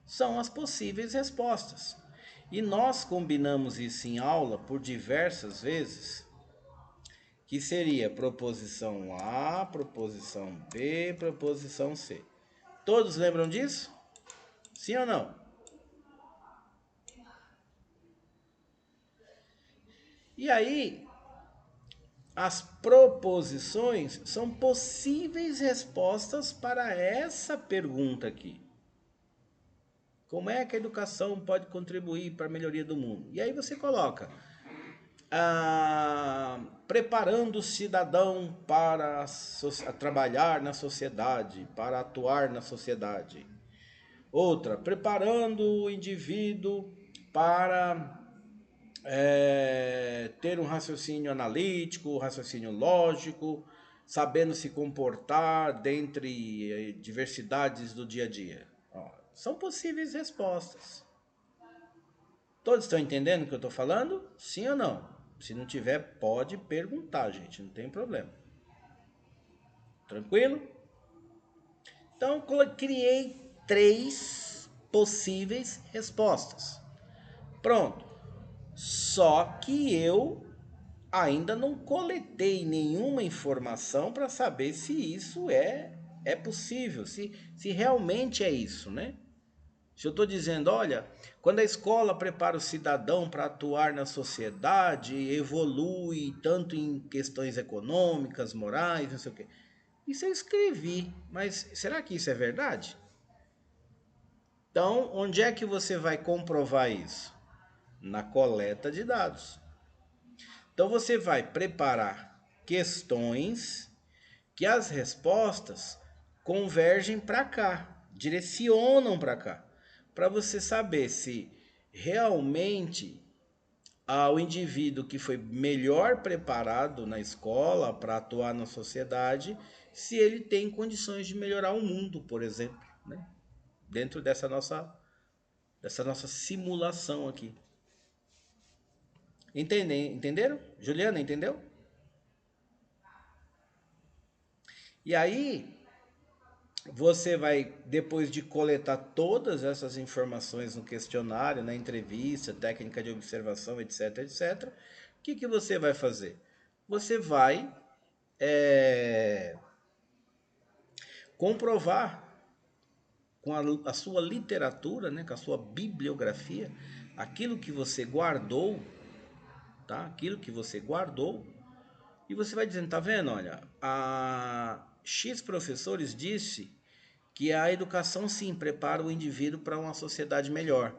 Speaker 1: São as possíveis respostas. E nós combinamos isso em aula por diversas vezes, que seria proposição A, proposição B, proposição C. Todos lembram disso? Sim ou não? E aí, as proposições são possíveis respostas para essa pergunta aqui. Como é que a educação pode contribuir para a melhoria do mundo? E aí você coloca, preparando o cidadão para trabalhar na sociedade, para atuar na sociedade. Outra, preparando o indivíduo para ter um raciocínio analítico, raciocínio lógico, sabendo se comportar dentre diversidades do dia a dia. Ó, são possíveis respostas. Todos estão entendendo o que eu estou falando? Sim ou não? Se não tiver, pode perguntar, gente, não tem problema. Tranquilo? Então, criei 3 possíveis respostas. Pronto. Só que eu ainda não coletei nenhuma informação para saber se isso é possível, se realmente é isso, né? Se eu estou dizendo, olha, quando a escola prepara o cidadão para atuar na sociedade, evolui tanto em questões econômicas, morais, não sei o quê. Isso eu escrevi, mas será que isso é verdade? Então, onde é que você vai comprovar isso? Na coleta de dados. Então, você vai preparar questões que as respostas convergem para cá, direcionam para cá, para você saber se realmente o indivíduo que foi melhor preparado na escola para atuar na sociedade, se ele tem condições de melhorar o mundo, por exemplo, né? Dentro dessa nossa simulação aqui. Entenderam? Juliana, entendeu? E aí, você vai, depois de coletar todas essas informações no questionário, na entrevista, técnica de observação, etc, etc, o que você vai fazer? Você vai comprovar com a sua literatura, né, com a sua bibliografia, aquilo que você guardou, tá? Aquilo que você guardou, E você vai dizendo, tá vendo? Olha, a X professores disse que a educação sim prepara o indivíduo para uma sociedade melhor.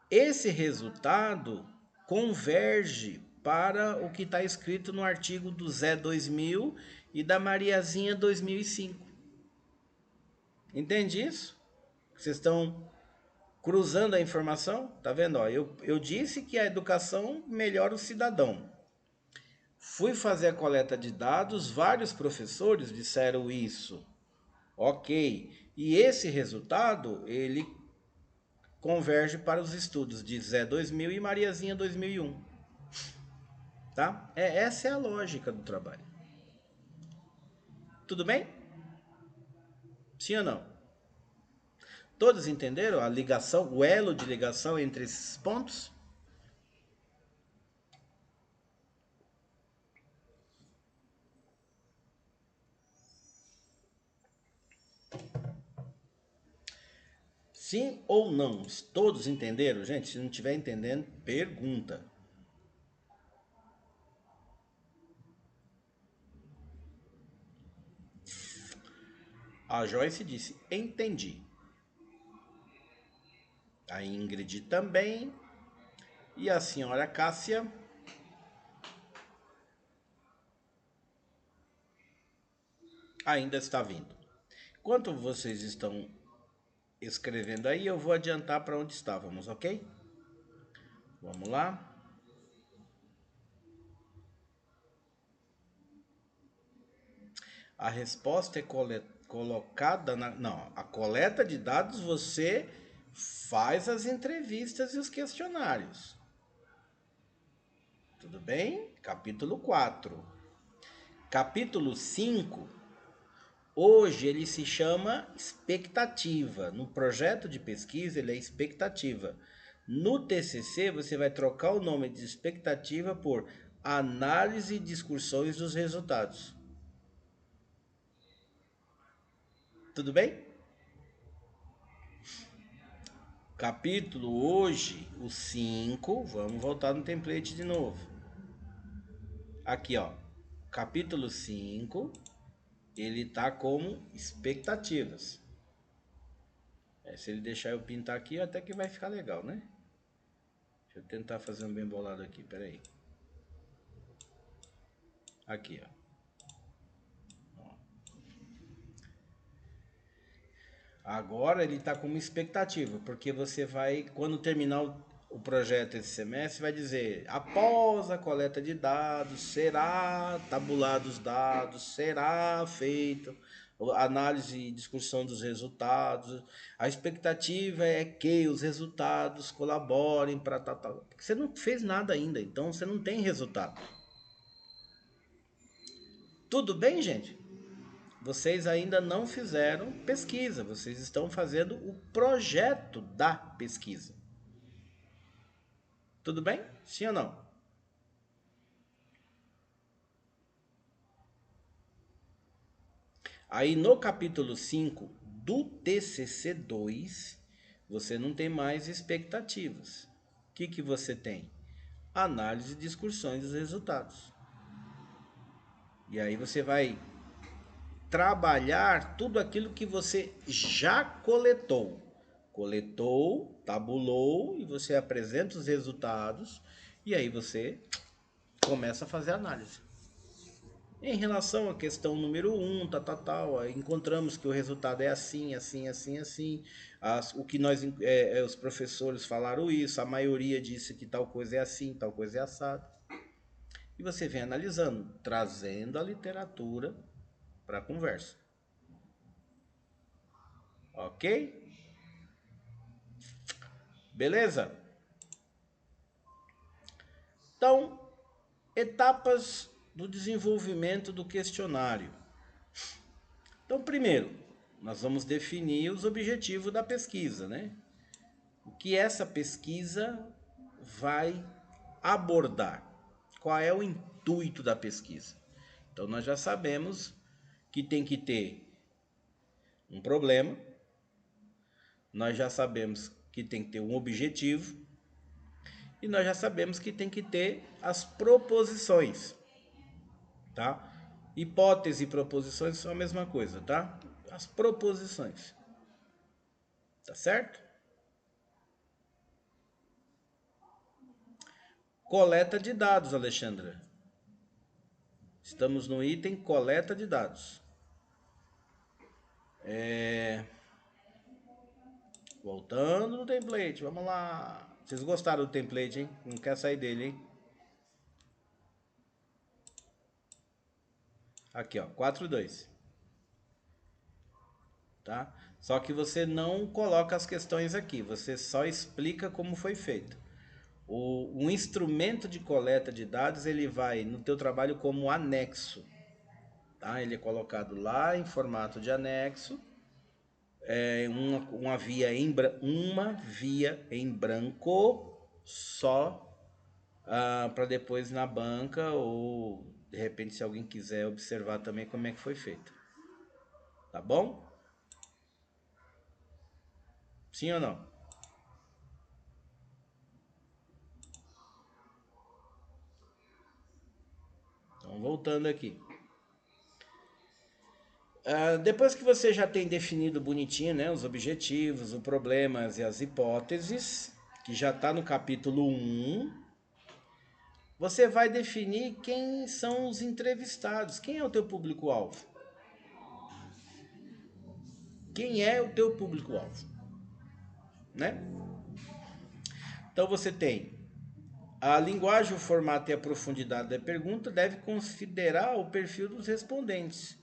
Speaker 1: Esse resultado converge para o que está escrito no artigo do Zé 2000 e da Mariazinha 2005. Entende isso? Vocês estão cruzando a informação? Tá vendo? Ó, eu disse que a educação melhora o cidadão. Fui fazer a coleta de dados, vários professores disseram isso. Ok. E esse resultado, ele converge para os estudos de Zé 2000 e Mariazinha 2001. Tá? Essa é a lógica do trabalho. Tudo bem? Sim ou não? Todos entenderam a ligação, o elo de ligação entre esses pontos? Sim ou não? Todos entenderam? Gente, se não estiver entendendo, pergunta. A Joyce disse, entendi. A Ingrid também. E a senhora Cássia ainda está vindo. Enquanto vocês estão escrevendo aí, eu vou adiantar para onde estávamos, ok? Vamos lá. A resposta é colocada na... Não, a coleta de dados você faz as entrevistas e os questionários. Tudo bem? Capítulo 4. Capítulo 5, hoje ele se chama expectativa. No projeto de pesquisa ele é expectativa. No TCC você vai trocar o nome de expectativa por análise e discussões dos resultados. Tudo bem? Capítulo hoje, o 5, vamos voltar no template de novo. Aqui, ó. Capítulo 5, ele tá como expectativas. Se ele deixar eu pintar aqui, até que vai ficar legal, né? Deixa eu tentar fazer um bem bolado aqui, peraí. Aqui, ó. Agora ele está como expectativa, porque você vai, quando terminar o projeto esse semestre, vai dizer, após a coleta de dados, será tabulado os dados, será feita análise e discussão dos resultados. A expectativa é que os resultados colaborem para tal, tal. Porque você não fez nada ainda, então você não tem resultado. Tudo bem, gente? Vocês ainda não fizeram pesquisa, vocês estão fazendo o projeto da pesquisa. Tudo bem? Sim ou não? Aí no capítulo 5 do TCC2, você não tem mais expectativas. O que você tem? Análise e discussões dos resultados. E aí você vai trabalhar tudo aquilo que você já coletou. Coletou, tabulou e você apresenta os resultados e aí você começa a fazer análise. Em relação à questão número 1, encontramos que o resultado é assim, assim, assim, assim. O que os professores falaram isso, a maioria disse que tal coisa é assim, tal coisa é assado. E você vem analisando, trazendo a literatura para a conversa. Ok? Beleza? Então, etapas do desenvolvimento do questionário. Então, primeiro, nós vamos definir os objetivos da pesquisa, né? O que essa pesquisa vai abordar? Qual é o intuito da pesquisa? Então, nós já sabemos que tem que ter um problema, nós já sabemos que tem que ter um objetivo E nós já sabemos que tem que ter as proposições, tá? Hipótese e proposições são a mesma coisa, tá? As proposições. Tá certo? Coleta de dados, Alexandra. Estamos no item coleta de dados. Voltando no template, vamos lá. Vocês gostaram do template, hein? Não quer sair dele, hein? Aqui, ó, 4.2. Tá? Só que você não coloca as questões aqui, você só explica como foi feito. O instrumento de coleta de dados, ele vai no teu trabalho como anexo. Tá? Ele é colocado lá em formato de anexo. Uma via em branco só, para depois na banca, ou de repente se alguém quiser observar também como é que foi feito. Tá bom? Sim ou não? Então voltando aqui. Depois que você já tem definido bonitinho, né, os objetivos, os problemas e as hipóteses, que já está no capítulo 1, você vai definir quem são os entrevistados, quem é o teu público-alvo. Quem é o teu público-alvo, né? Então você tem a linguagem, o formato e a profundidade da pergunta deve considerar o perfil dos respondentes,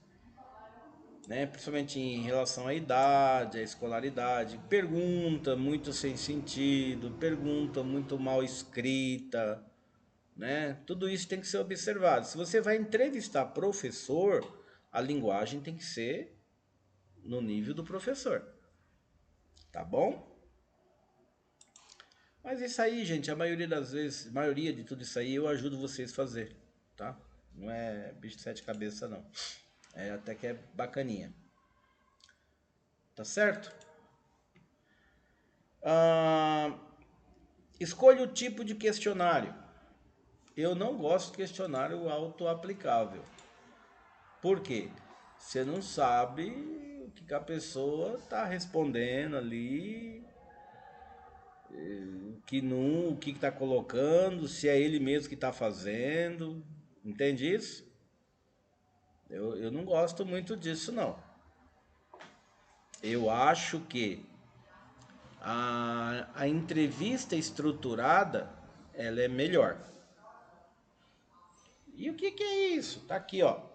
Speaker 1: né? Principalmente em relação à idade, à escolaridade. Pergunta muito sem sentido, pergunta muito mal escrita, né? Tudo isso tem que ser observado. Se você vai entrevistar professor, a linguagem tem que ser no nível do professor, tá bom? Mas isso aí, gente, a maioria das vezes, a maioria de tudo isso aí eu ajudo vocês a fazer, tá? Não é bicho de sete cabeças, não. É até que é bacaninha. Tá certo? Escolha o tipo de questionário. Eu não gosto de questionário auto-aplicável. Por quê? Você não sabe o que a pessoa está respondendo ali, o que está colocando, se é ele mesmo que está fazendo. Entende isso? Eu não gosto muito disso, não. Eu acho que a entrevista estruturada, ela é melhor. E o que é isso? Tá aqui, ó.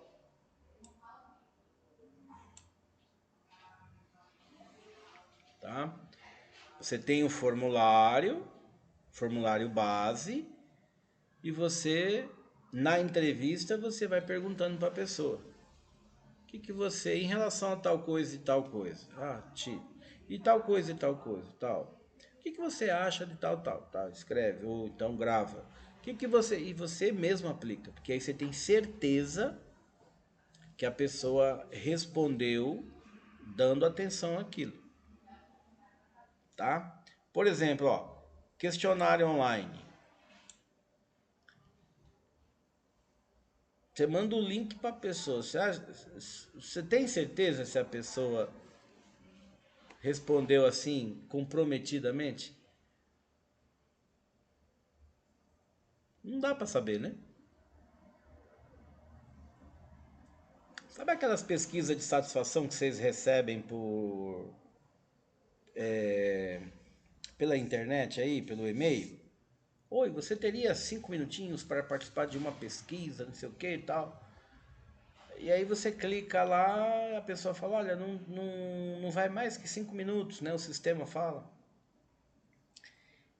Speaker 1: Tá? Você tem o formulário base, e você, na entrevista, você vai perguntando para a pessoa. O que você, em relação a tal coisa e tal coisa? E tal coisa e tal coisa, tal. O que você acha de tal, tal? Escreve, ou então grava. E você mesmo aplica, porque aí você tem certeza que a pessoa respondeu dando atenção àquilo, tá? Por exemplo, ó, questionário online. Você manda o link para a pessoa. Você tem certeza se a pessoa respondeu assim, comprometidamente? Não dá para saber, né? Sabe aquelas pesquisas de satisfação que vocês recebem pela internet aí, pelo e-mail? Oi, você teria 5 minutinhos para participar de uma pesquisa, não sei o que e tal. E aí você clica lá, a pessoa fala, olha, não vai mais que 5 minutos, né? O sistema fala.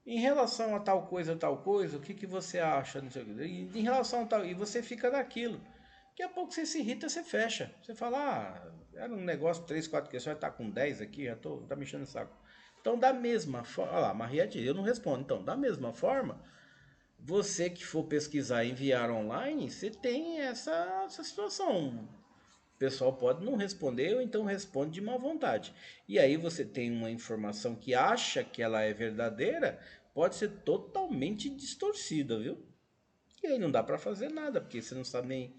Speaker 1: Em relação a tal coisa, o que você acha? Não sei o que. Em relação a tal. E você fica naquilo. Daqui a pouco você se irrita, você fecha. Você fala, era um negócio, 3, 4 questões, tá com 10 aqui, tá me enchendo o saco. Então, da mesma forma. Olha lá, Mariette, eu não respondo. Então, da mesma forma, você que for pesquisar e enviar online, você tem essa situação. O pessoal pode não responder ou então responde de má vontade. E aí você tem uma informação que acha que ela é verdadeira, pode ser totalmente distorcida, viu? E aí não dá para fazer nada, porque você não sabe nem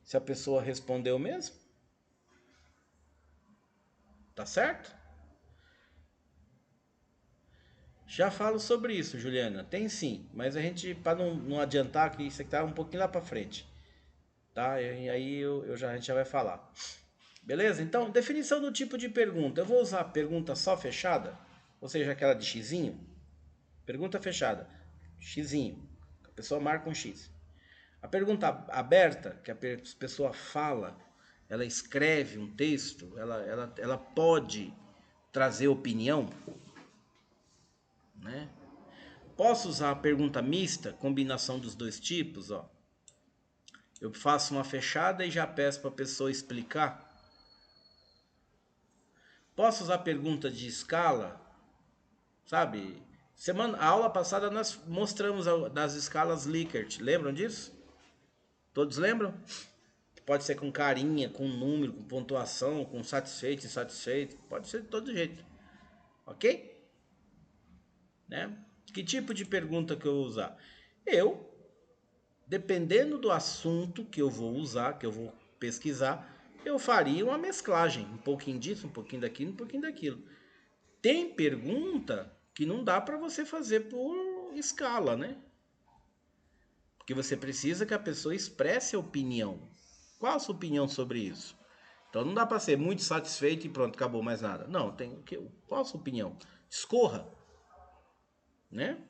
Speaker 1: se a pessoa respondeu mesmo. Tá certo? Já falo sobre isso, Juliana. Tem sim, mas a gente, para não adiantar, que isso aqui tá um pouquinho lá para frente, tá? E aí a gente já vai falar. Beleza? Então, definição do tipo de pergunta. Eu vou usar pergunta só fechada, ou seja, aquela de xizinho. Pergunta fechada, xizinho. A pessoa marca um x. A pergunta aberta, que a pessoa fala, ela escreve um texto, ela pode trazer opinião, né? Posso usar a pergunta mista, combinação dos dois tipos, ó. Eu faço uma fechada e já peço para a pessoa explicar. Posso usar pergunta de escala, sabe? A aula passada nós mostramos das escalas Likert, lembram disso? Todos lembram? Pode ser com carinha, com número, com pontuação, com satisfeito, insatisfeito, pode ser de todo jeito, ok? Né? Que tipo de pergunta que eu vou usar? Eu, dependendo do assunto que eu vou usar, que eu vou pesquisar, eu faria uma mesclagem, um pouquinho disso, um pouquinho daquilo, um pouquinho daquilo. Tem pergunta que não dá para você fazer por escala, né? Porque você precisa que a pessoa expresse a opinião. Qual a sua opinião sobre isso? Então não dá para ser muito satisfeito e pronto, acabou mais nada. Não, tem que. Qual a sua opinião? Escorra, né?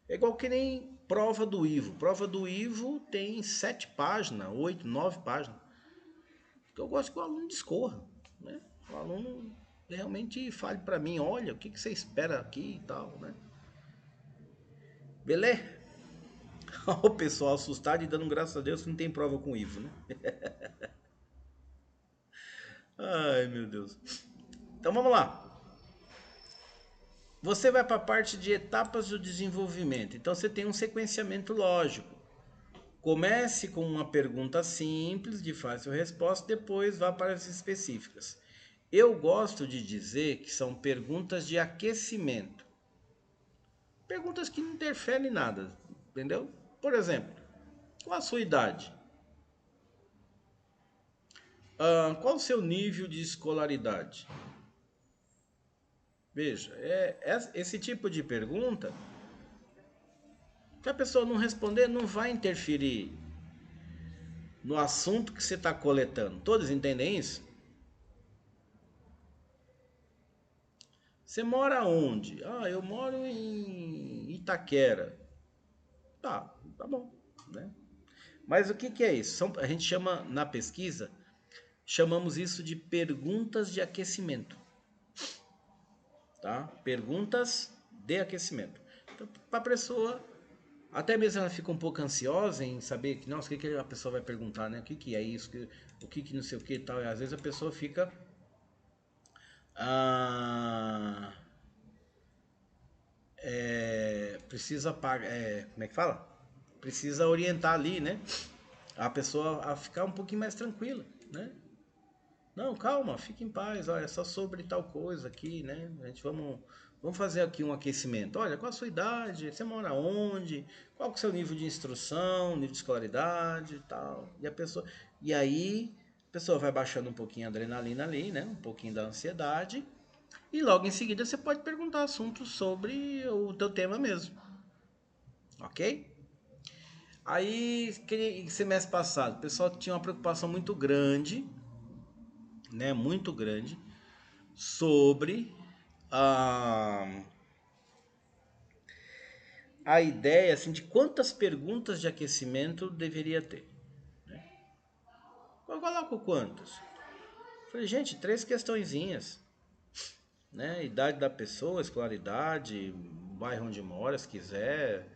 Speaker 1: É igual que nem prova do Ivo. Prova do Ivo tem 7 páginas, 8, 9 páginas. Eu gosto que o aluno discorra, né? O aluno realmente fale para mim, olha, o que você espera aqui e tal, né? Beleza? O pessoal assustado e dando graças a Deus que não tem prova com o Ivo, né? Ai, meu Deus. Então vamos lá. Você vai para a parte de etapas do desenvolvimento. Então você tem um sequenciamento lógico. Comece com uma pergunta simples, de fácil resposta, depois vá para as específicas. Eu gosto de dizer que são perguntas de aquecimento. Perguntas que não interferem em nada, entendeu? Por exemplo, qual a sua idade? Qual o seu nível de escolaridade? Veja, esse tipo de pergunta, se a pessoa não responder, não vai interferir no assunto que você está coletando. Todos entendem isso? Você mora onde? Eu moro em Itaquera. Tá bom, né? Mas o que é isso? A gente chama, na pesquisa, chamamos isso de perguntas de aquecimento, tá? Perguntas de aquecimento. Então, para a pessoa, até mesmo ela fica um pouco ansiosa em saber que, nossa, o que a pessoa vai perguntar, né? O que é isso? O que não sei o que e tal. E às vezes a pessoa fica... precisa pagar... como é que fala? Precisa orientar ali, né? A pessoa a ficar um pouquinho mais tranquila, né? Não, calma, fique em paz, olha, é só sobre tal coisa aqui, né? A gente vamos fazer aqui um aquecimento. Olha, qual a sua idade? Você mora onde? Qual que é o seu nível de instrução, nível de escolaridade e tal? E aí a pessoa vai baixando um pouquinho a adrenalina ali, né? Um pouquinho da ansiedade. E logo em seguida você pode perguntar assuntos sobre o teu tema mesmo. Ok? Aí, semestre passado, o pessoal tinha uma preocupação muito grande, né? Muito grande, sobre a, a ideia assim, de quantas perguntas de aquecimento deveria ter. Eu coloco quantas? Falei, gente, 3 questõezinhas, né? Idade da pessoa, escolaridade, bairro onde mora, se quiser.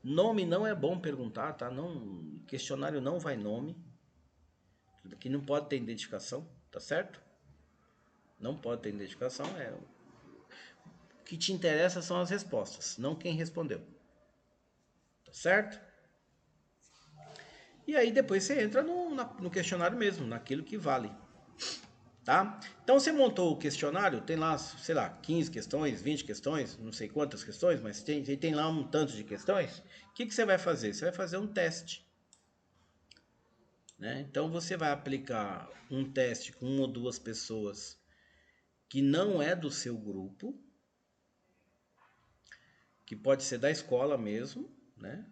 Speaker 1: Nome não é bom perguntar, tá? Não, questionário não vai nome. Aqui não pode ter identificação, tá certo? Não pode ter identificação. O que te interessa são as respostas, não quem respondeu. Tá certo? E aí depois você entra no questionário mesmo, naquilo que vale. tá? Então você montou o questionário, tem lá, sei lá, 15 questões, 20 questões, não sei quantas questões, mas tem lá um tanto de questões. O que você vai fazer? Você vai fazer um teste, né? Então você vai aplicar um teste com uma ou duas pessoas que não é do seu grupo, que pode ser da escola mesmo, né?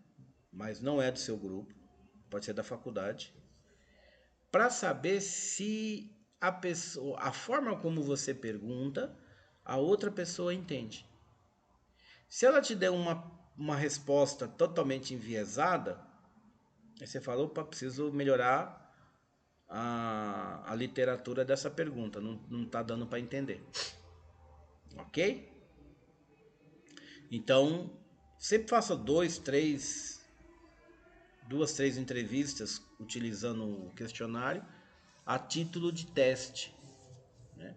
Speaker 1: Mas não é do seu grupo, pode ser da faculdade, para saber se a pessoa, a forma como você pergunta, a outra pessoa entende. Se ela te der uma resposta totalmente enviesada, aí você fala, opa, preciso melhorar a literatura dessa pergunta, não está dando para entender. Ok? Então, sempre faça duas, três entrevistas utilizando o questionário a título de teste, né?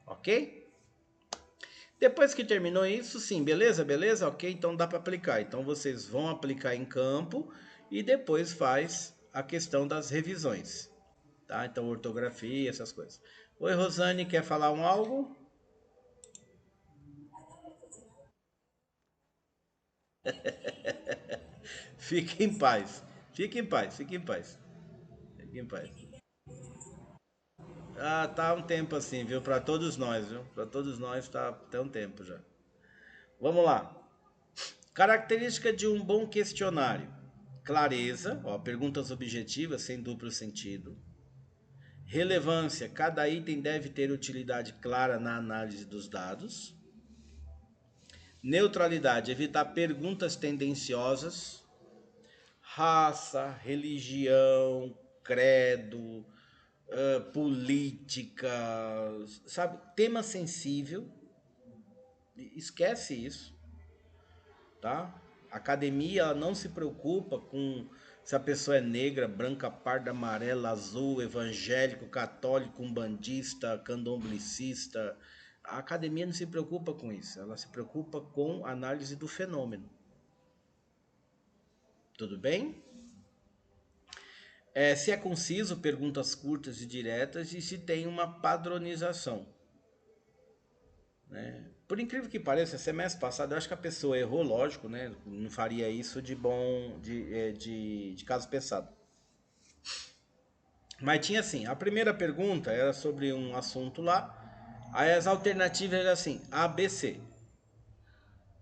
Speaker 1: Ok? Depois que terminou isso, sim, beleza, beleza, ok, então dá para aplicar. Então vocês vão aplicar em campo e depois faz a questão das revisões, tá? Então ortografia, essas coisas. Oi, Rosane, quer falar algo? Fique em paz, fique em paz, fique em paz, fique em paz. Ah, tá um tempo assim, viu? Para todos nós, viu? Para todos nós tá até um tempo já. Vamos lá. Característica de um bom questionário: clareza, ó, perguntas objetivas sem duplo sentido. Relevância, cada item deve ter utilidade clara na análise dos dados. Neutralidade, evitar perguntas tendenciosas. Raça, religião, credo, política, sabe? Tema sensível, esquece isso, tá? A academia ela não se preocupa com se a pessoa é negra, branca, parda, amarela, azul, evangélico, católico, umbandista, candomblessista. A academia não se preocupa com isso, ela se preocupa com a análise do fenômeno. Tudo bem? Se é conciso, perguntas curtas e diretas e se tem uma padronização, né? Por incrível que pareça, semestre passado eu acho que a pessoa errou, lógico, né? Não faria isso de caso pensado. Mas tinha assim, a primeira pergunta era sobre um assunto lá, aí as alternativas eram assim, A, B, C.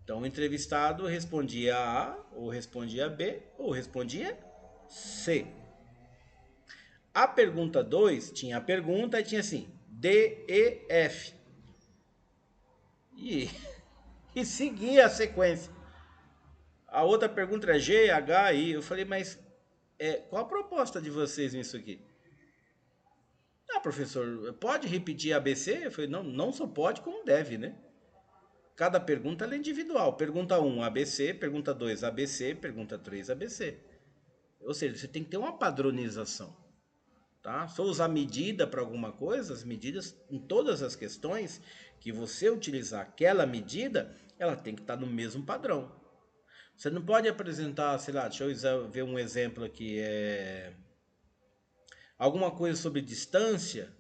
Speaker 1: Então o entrevistado respondia A, ou respondia B, ou respondia C. A pergunta 2 tinha a pergunta e tinha assim, D, E, F. E, e seguia a sequência. A outra pergunta era G, H, I. Eu falei, mas qual a proposta de vocês nisso aqui? Ah, professor, pode repetir ABC? Eu falei, não, não só pode, como deve, né? Cada pergunta é individual. Pergunta 1, ABC. Pergunta 2, ABC. Pergunta 3, ABC. Ou seja, você tem que ter uma padronização. Tá? Se eu usar medida para alguma coisa, as medidas em todas as questões que você utilizar aquela medida, ela tem que estar no mesmo padrão. Você não pode apresentar, sei lá, deixa eu ver um exemplo aqui, alguma coisa sobre distância.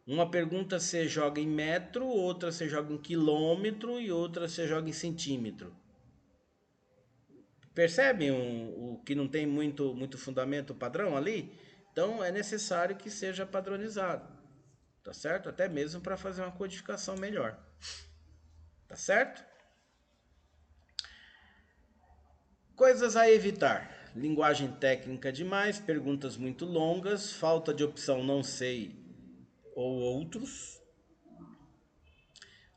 Speaker 1: Uma pergunta você joga em metro, outra você joga em quilômetro e outra você joga em centímetro. Percebem o que não tem muito fundamento padrão ali? Então é necessário que seja padronizado, tá certo? Até mesmo para fazer uma codificação melhor, tá certo? Coisas a evitar: linguagem técnica demais, perguntas muito longas, falta de opção não sei ou outros,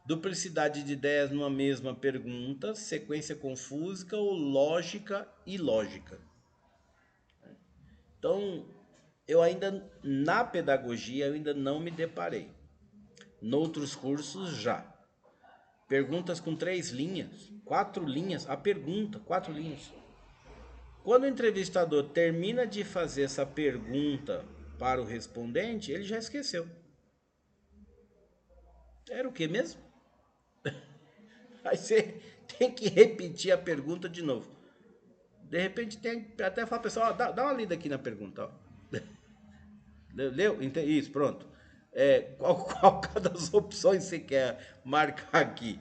Speaker 1: duplicidade de ideias numa mesma pergunta, sequência confusa ou lógica ilógica. Então, eu ainda, na pedagogia, eu ainda não me deparei. Noutros cursos, já. Perguntas com 3 linhas, 4 linhas, a pergunta, 4 linhas. Quando o entrevistador termina de fazer essa pergunta para o respondente, ele já esqueceu. Era o que mesmo? Aí você tem que repetir a pergunta de novo. De repente tem até falar, pessoal, dá uma lida aqui na pergunta. Ó. Leu? Isso, pronto. qual das opções você quer marcar aqui?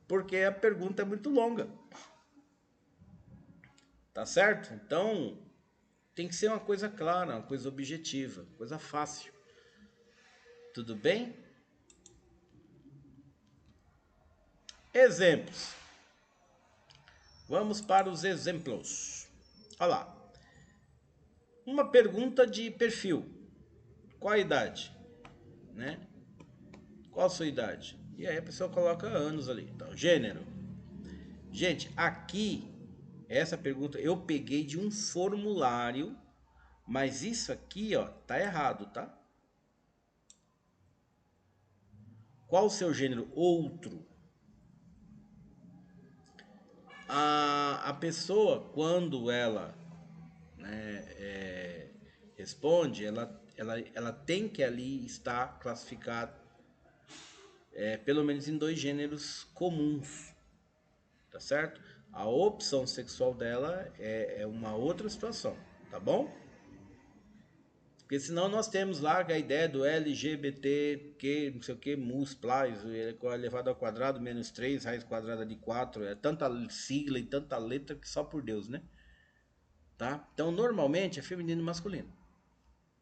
Speaker 1: Porque a pergunta é muito longa, tá certo? Então, tem que ser uma coisa clara, uma coisa objetiva, coisa fácil. Tudo bem? Exemplos. Vamos para os exemplos. Olha lá. Uma pergunta de perfil. Qual a idade? Né? Qual a sua idade? E aí a pessoa coloca anos ali. Então, gênero. Gente, aqui, essa pergunta eu peguei de um formulário, mas isso aqui, ó, tá errado, tá? Qual o seu gênero? Outro. A pessoa, quando ela, né, responde, ela tem que ali estar classificada pelo menos em dois gêneros comuns, tá certo? A opção sexual dela é uma outra situação, tá bom? Porque senão nós temos lá a ideia do LGBT, que não sei o que, mus, plus, elevado ao quadrado, menos 3 raiz quadrada de 4, é tanta sigla e tanta letra que só por Deus, né? Tá? Então normalmente é feminino e masculino,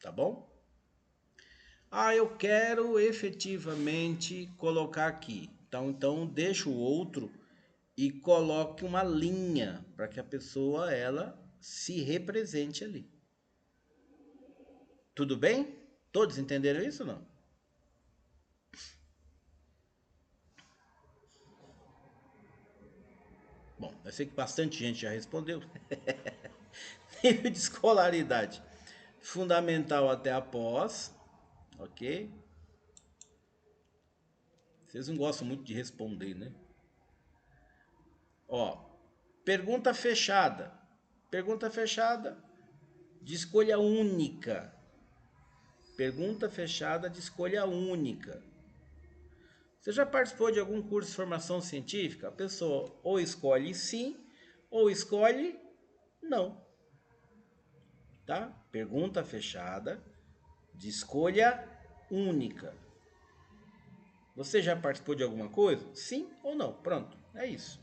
Speaker 1: tá bom? Ah, eu quero efetivamente colocar aqui. Então deixa o outro e coloque uma linha para que a pessoa ela se represente ali. Tudo bem? Todos entenderam isso ou não? Bom, eu sei que bastante gente já respondeu. Nível de escolaridade. Fundamental até após, ok? Vocês não gostam muito de responder, né? Ó, pergunta fechada. Pergunta fechada de escolha única. Pergunta fechada de escolha única. Você já participou de algum curso de formação científica? A pessoa ou escolhe sim ou escolhe não, tá? Pergunta fechada de escolha única. Você já participou de alguma coisa? Sim ou não? Pronto, é isso.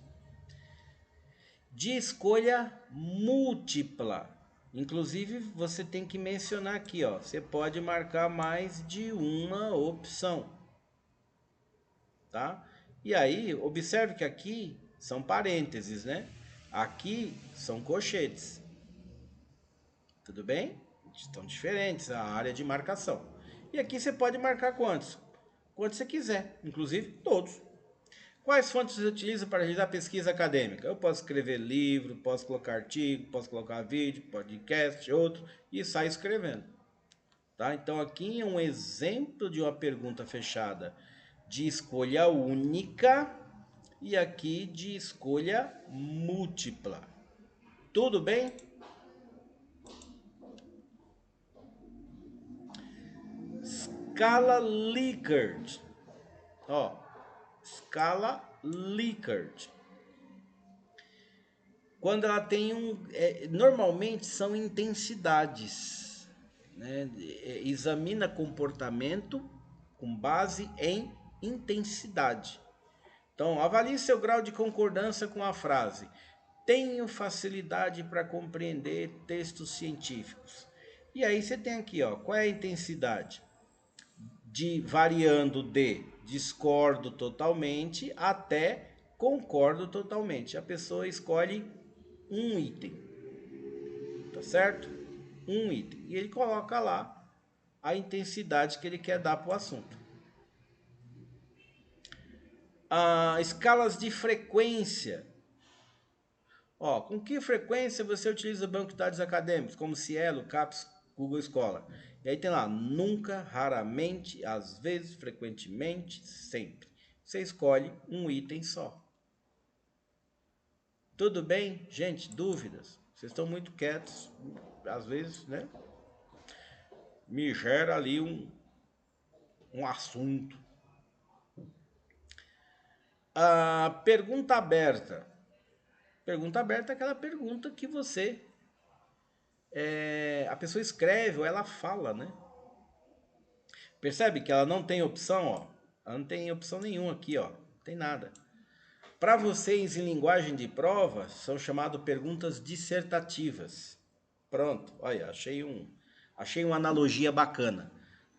Speaker 1: De escolha múltipla. Inclusive, você tem que mencionar aqui, ó. Você pode marcar mais de uma opção, tá? E aí, observe que aqui são parênteses, né? Aqui são colchetes. Tudo bem? Estão diferentes a área de marcação. E aqui você pode marcar quantos? Quantos você quiser, inclusive todos. Quais fontes você utiliza para realizar pesquisa acadêmica? Eu posso escrever livro, posso colocar artigo, posso colocar vídeo, podcast, outro, e sair escrevendo. Tá? Então aqui é um exemplo de uma pergunta fechada de escolha única e aqui de escolha múltipla. Tudo bem? Escala Likert. Ó, escala Likert. Quando ela tem normalmente são intensidades, né? Examina comportamento com base em intensidade. Então, avalie seu grau de concordância com a frase. Tenho facilidade para compreender textos científicos. E aí você tem aqui, ó, qual é a intensidade? De variando de discordo totalmente até concordo totalmente. A pessoa escolhe um item, tá certo? Um item. E ele coloca lá a intensidade que ele quer dar para o assunto. Escalas de frequência. Ó, com que frequência você utiliza banco de dados acadêmicos, como Cielo, CAPES, Google Scholar? E aí tem lá, nunca, raramente, às vezes, frequentemente, sempre. Você escolhe um item só. Tudo bem? Gente, dúvidas? Vocês estão muito quietos, às vezes, né? Me gera ali um assunto. Pergunta aberta. Pergunta aberta é aquela pergunta que você... a pessoa escreve ou ela fala, né? Percebe que ela não tem opção, ó? Ela não tem opção nenhuma aqui, ó. Não tem nada. Para vocês, em linguagem de prova, são chamadas perguntas dissertativas. Pronto, olha, achei uma analogia bacana.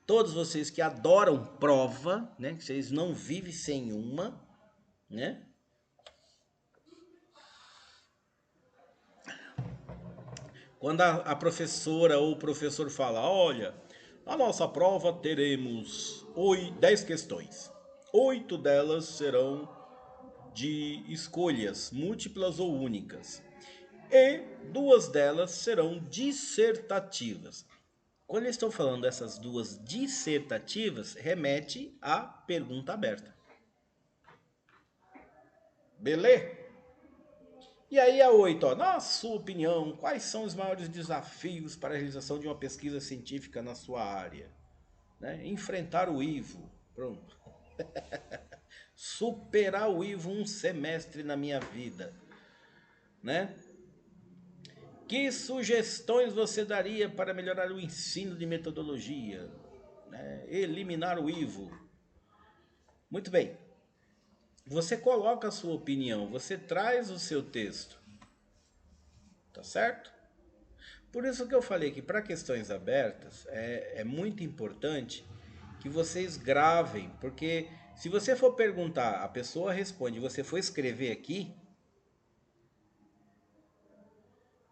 Speaker 1: Todos vocês que adoram prova, né? Que vocês não vivem sem uma, né? Quando a professora ou o professor fala, olha, na nossa prova teremos 10 questões. 8 delas serão de escolhas múltiplas ou únicas. E 2 delas serão dissertativas. Quando eles estão falando dessas 2 dissertativas, remete à pergunta aberta. Beleza? E aí a 8, ó, na sua opinião, quais são os maiores desafios para a realização de uma pesquisa científica na sua área? Né? Enfrentar o IVO, pronto. Superar o IVO um semestre na minha vida, né? Que sugestões você daria para melhorar o ensino de metodologia? Né? Eliminar o IVO. Muito bem. Você coloca a sua opinião, você traz o seu texto. Tá certo? Por isso que eu falei que para questões abertas é muito importante que vocês gravem, porque se você for perguntar, a pessoa responde, você for escrever aqui,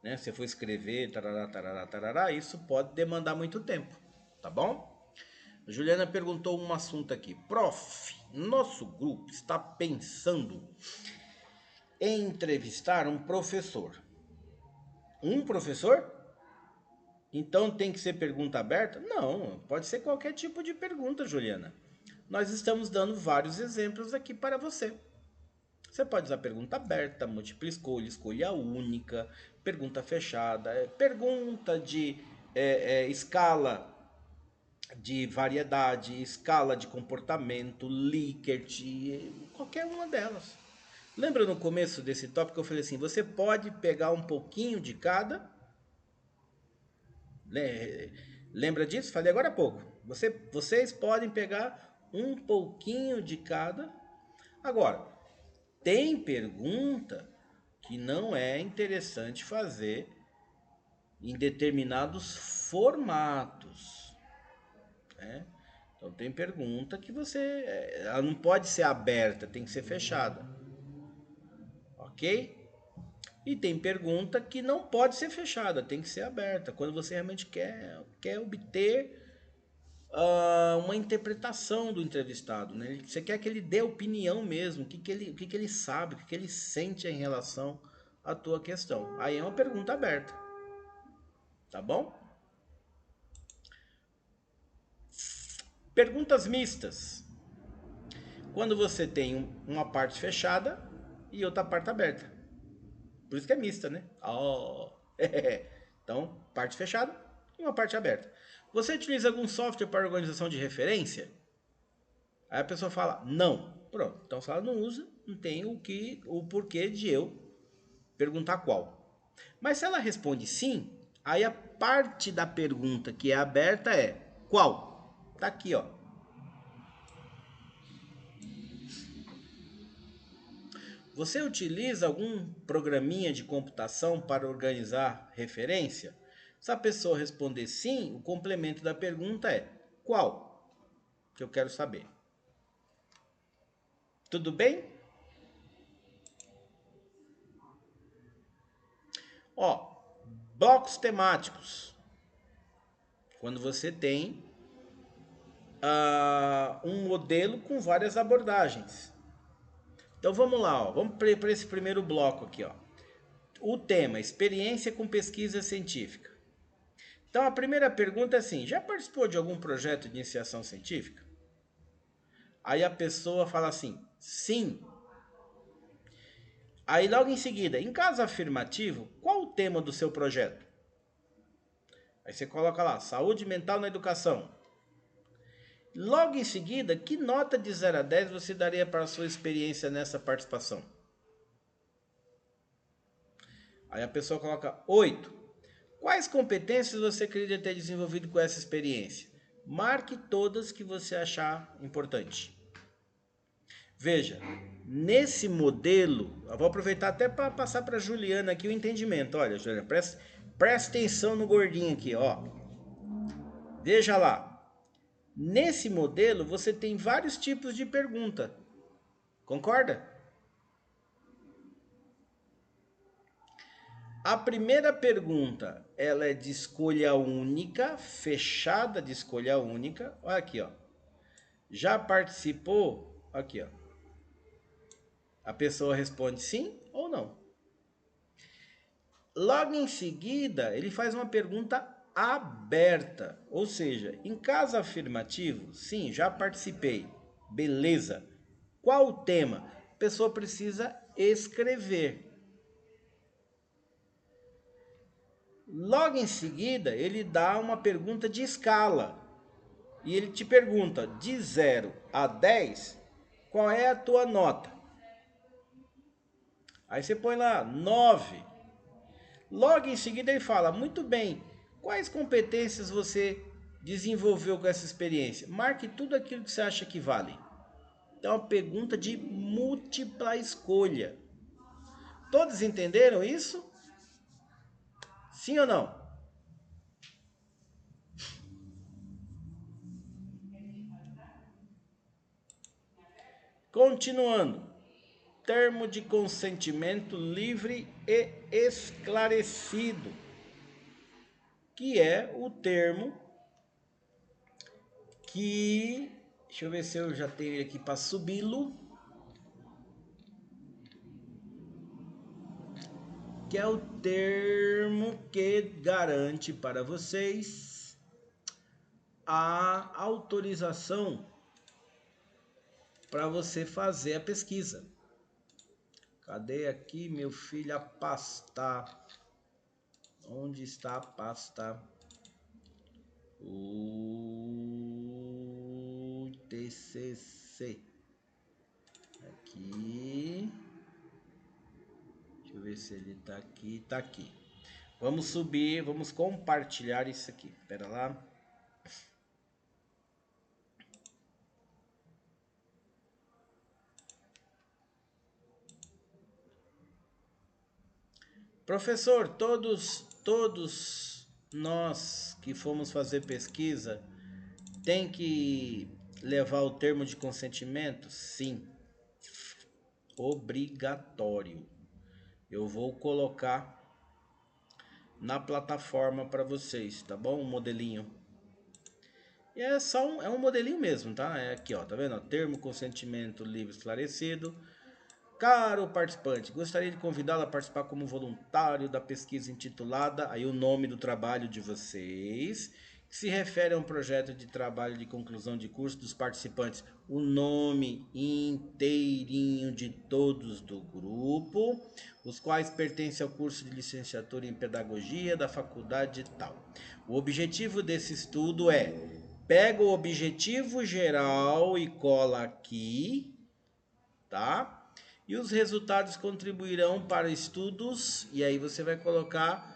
Speaker 1: né? Você for escrever, tarará, tarará, tarará, isso pode demandar muito tempo, tá bom? A Juliana perguntou um assunto aqui. Prof, nosso grupo está pensando em entrevistar um professor. Um professor? Então tem que ser pergunta aberta? Não, pode ser qualquer tipo de pergunta, Juliana. Nós estamos dando vários exemplos aqui para você. Você pode usar pergunta aberta, múltipla escolha, escolha única, pergunta fechada, pergunta de escala de variedade, escala de comportamento, Likert, qualquer uma delas. Lembra no começo desse tópico que eu falei assim, você pode pegar um pouquinho de cada. Lembra disso? Falei agora há pouco. Vocês podem pegar um pouquinho de cada. Agora, tem pergunta que não é interessante fazer em determinados formatos, né? Então tem pergunta que ela não pode ser aberta, tem que ser fechada, ok? E tem pergunta que não pode ser fechada, tem que ser aberta, quando você realmente quer obter uma interpretação do entrevistado, né? Você quer que ele dê opinião mesmo, o que ele sabe, o que ele sente em relação à tua questão. Aí é uma pergunta aberta, tá bom? Perguntas mistas. Quando você tem uma parte fechada e outra parte aberta. Por isso que é mista, né? Oh. Então, parte fechada e uma parte aberta. Você utiliza algum software para organização de referência? Aí a pessoa fala, não. Pronto. Então, se ela não usa, não tem o porquê de eu perguntar qual. Mas se ela responde sim, aí a parte da pergunta que é aberta é qual? Tá aqui, ó. Você utiliza algum programinha de computação para organizar referência? Se a pessoa responder sim, o complemento da pergunta é qual? Que eu quero saber. Tudo bem? Ó, blocos temáticos. Quando você tem um modelo com várias abordagens. Então vamos lá, ó, vamos para esse primeiro bloco aqui, ó. O tema, experiência com pesquisa científica. Então a primeira pergunta é assim, já participou de algum projeto de iniciação científica? Aí a pessoa fala assim, sim. Aí logo em seguida, em caso afirmativo, qual o tema do seu projeto? Aí você coloca lá, saúde mental na educação. Logo em seguida, que nota de 0 a 10 você daria para a sua experiência nessa participação? Aí a pessoa coloca 8. Quais competências você queria ter desenvolvido com essa experiência? Marque todas que você achar importante. Veja, nesse modelo, eu vou aproveitar até para passar para a Juliana aqui o entendimento. Olha, Juliana, presta atenção no gordinho aqui, ó. Veja lá. Nesse modelo, você tem vários tipos de pergunta. Concorda? A primeira pergunta, ela é de escolha única, fechada de escolha única. Olha aqui, ó. Já participou? Aqui, ó. A pessoa responde sim ou não. Logo em seguida, ele faz uma pergunta aberta, ou seja, em caso afirmativo, sim, já participei, beleza. Qual o tema? A pessoa precisa escrever. Logo em seguida, ele dá uma pergunta de escala. E ele te pergunta, de 0 a 10, qual é a tua nota? Aí você põe lá, 9. Logo em seguida ele fala, muito bem, quais competências você desenvolveu com essa experiência? Marque tudo aquilo que você acha que vale. Então, é uma pergunta de múltipla escolha. Todos entenderam isso? Sim ou não? Continuando. Termo de consentimento livre e esclarecido, que é o termo que, deixa eu ver se eu já tenho ele aqui para subi-lo, que é o termo que garante para vocês a autorização para você fazer a pesquisa. Cadê aqui, meu filho, a pasta? Onde está a pasta? O TCC. Aqui. Deixa eu ver se ele tá aqui. Tá aqui. Vamos subir, vamos compartilhar isso aqui. Espera lá. Professor, todos nós que fomos fazer pesquisa tem que levar o termo de consentimento? Sim. Obrigatório. Eu vou colocar na plataforma para vocês, tá bom? Um modelinho. E é só é um modelinho mesmo, tá? É aqui, ó, tá vendo? Termo consentimento livre esclarecido. Caro participante, gostaria de convidá-lo a participar como voluntário da pesquisa intitulada, aí o nome do trabalho de vocês, que se refere a um projeto de trabalho de conclusão de curso dos participantes, o nome inteirinho de todos do grupo, os quais pertencem ao curso de licenciatura em pedagogia da faculdade tal. O objetivo desse estudo é, pega o objetivo geral e cola aqui, tá? E os resultados contribuirão para estudos, e aí você vai colocar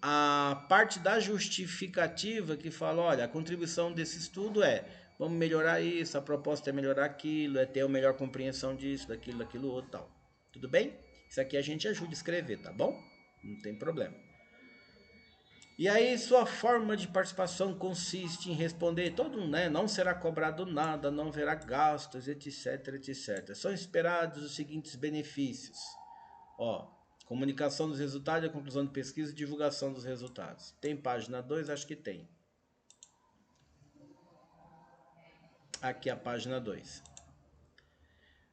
Speaker 1: a parte da justificativa que fala, olha, a contribuição desse estudo é, vamos melhorar isso, a proposta é melhorar aquilo, é ter uma melhor compreensão disso, daquilo outro, tal. Tudo bem? Isso aqui a gente ajuda a escrever, tá bom? Não tem problema. E aí sua forma de participação consiste em responder todo, né? Não será cobrado nada, não haverá gastos, etc, etc. São esperados os seguintes benefícios. Ó, comunicação dos resultados, a conclusão de pesquisa e divulgação dos resultados. Tem página 2? Acho que tem. Aqui a página 2.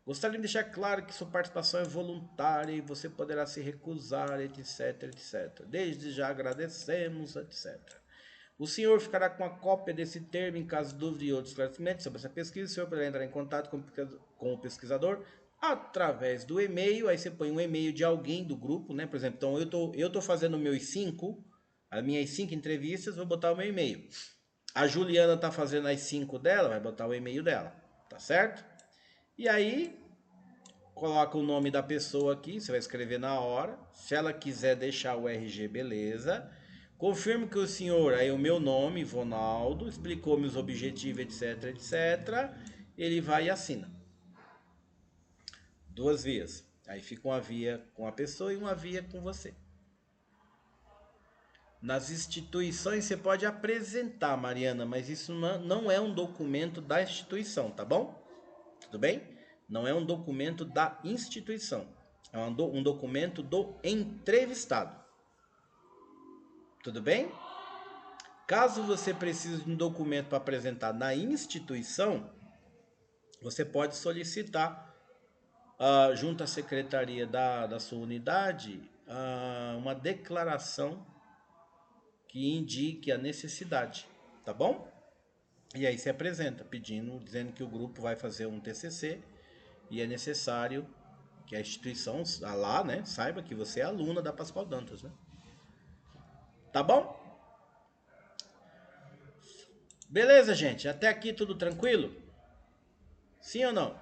Speaker 1: Gostaria de deixar claro que sua participação é voluntária e você poderá se recusar, etc, etc. Desde já agradecemos, etc. O senhor ficará com a cópia desse termo em caso de dúvida e outros esclarecimentos sobre essa pesquisa. O senhor poderá entrar em contato com o pesquisador através do e-mail. Aí você põe um e-mail de alguém do grupo, né? Por exemplo, então eu tô fazendo as minhas 5 entrevistas, vou botar o meu e-mail. A Juliana tá fazendo as 5 dela, vai botar o e-mail dela, tá certo? E aí, coloca o nome da pessoa aqui, você vai escrever na hora. Se ela quiser deixar o RG, beleza. Confirmo que o senhor, aí o meu nome, Ronaldo, explicou meus objetivos, etc, etc. Ele vai e assina. 2 vias. Aí fica uma via com a pessoa e uma via com você. Nas instituições você pode apresentar, Mariana, mas isso não é um documento da instituição, tá bom? Tudo bem? Não é um documento da instituição. É um documento do entrevistado. Tudo bem? Caso você precise de um documento para apresentar na instituição, você pode solicitar junto à secretaria da sua unidade uma declaração que indique a necessidade, tá bom? E aí você apresenta, dizendo que o grupo vai fazer um TCC e é necessário que a instituição lá, né, saiba que você é aluna da Pascoal Dantas, né? Tá bom? Beleza, gente? Até aqui tudo tranquilo? Sim ou não?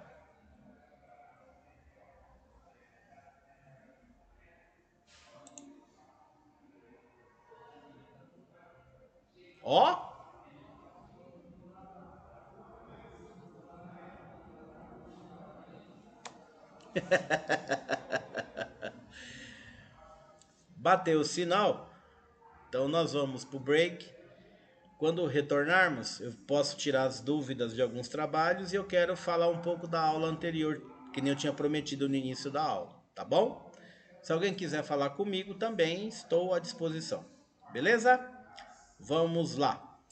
Speaker 1: Ó! Bateu o sinal? Então nós vamos pro break. Quando retornarmos, eu posso tirar as dúvidas de alguns trabalhos e eu quero falar um pouco da aula anterior, que nem eu tinha prometido no início da aula, tá bom? Se alguém quiser falar comigo também, estou à disposição. Beleza? Vamos lá.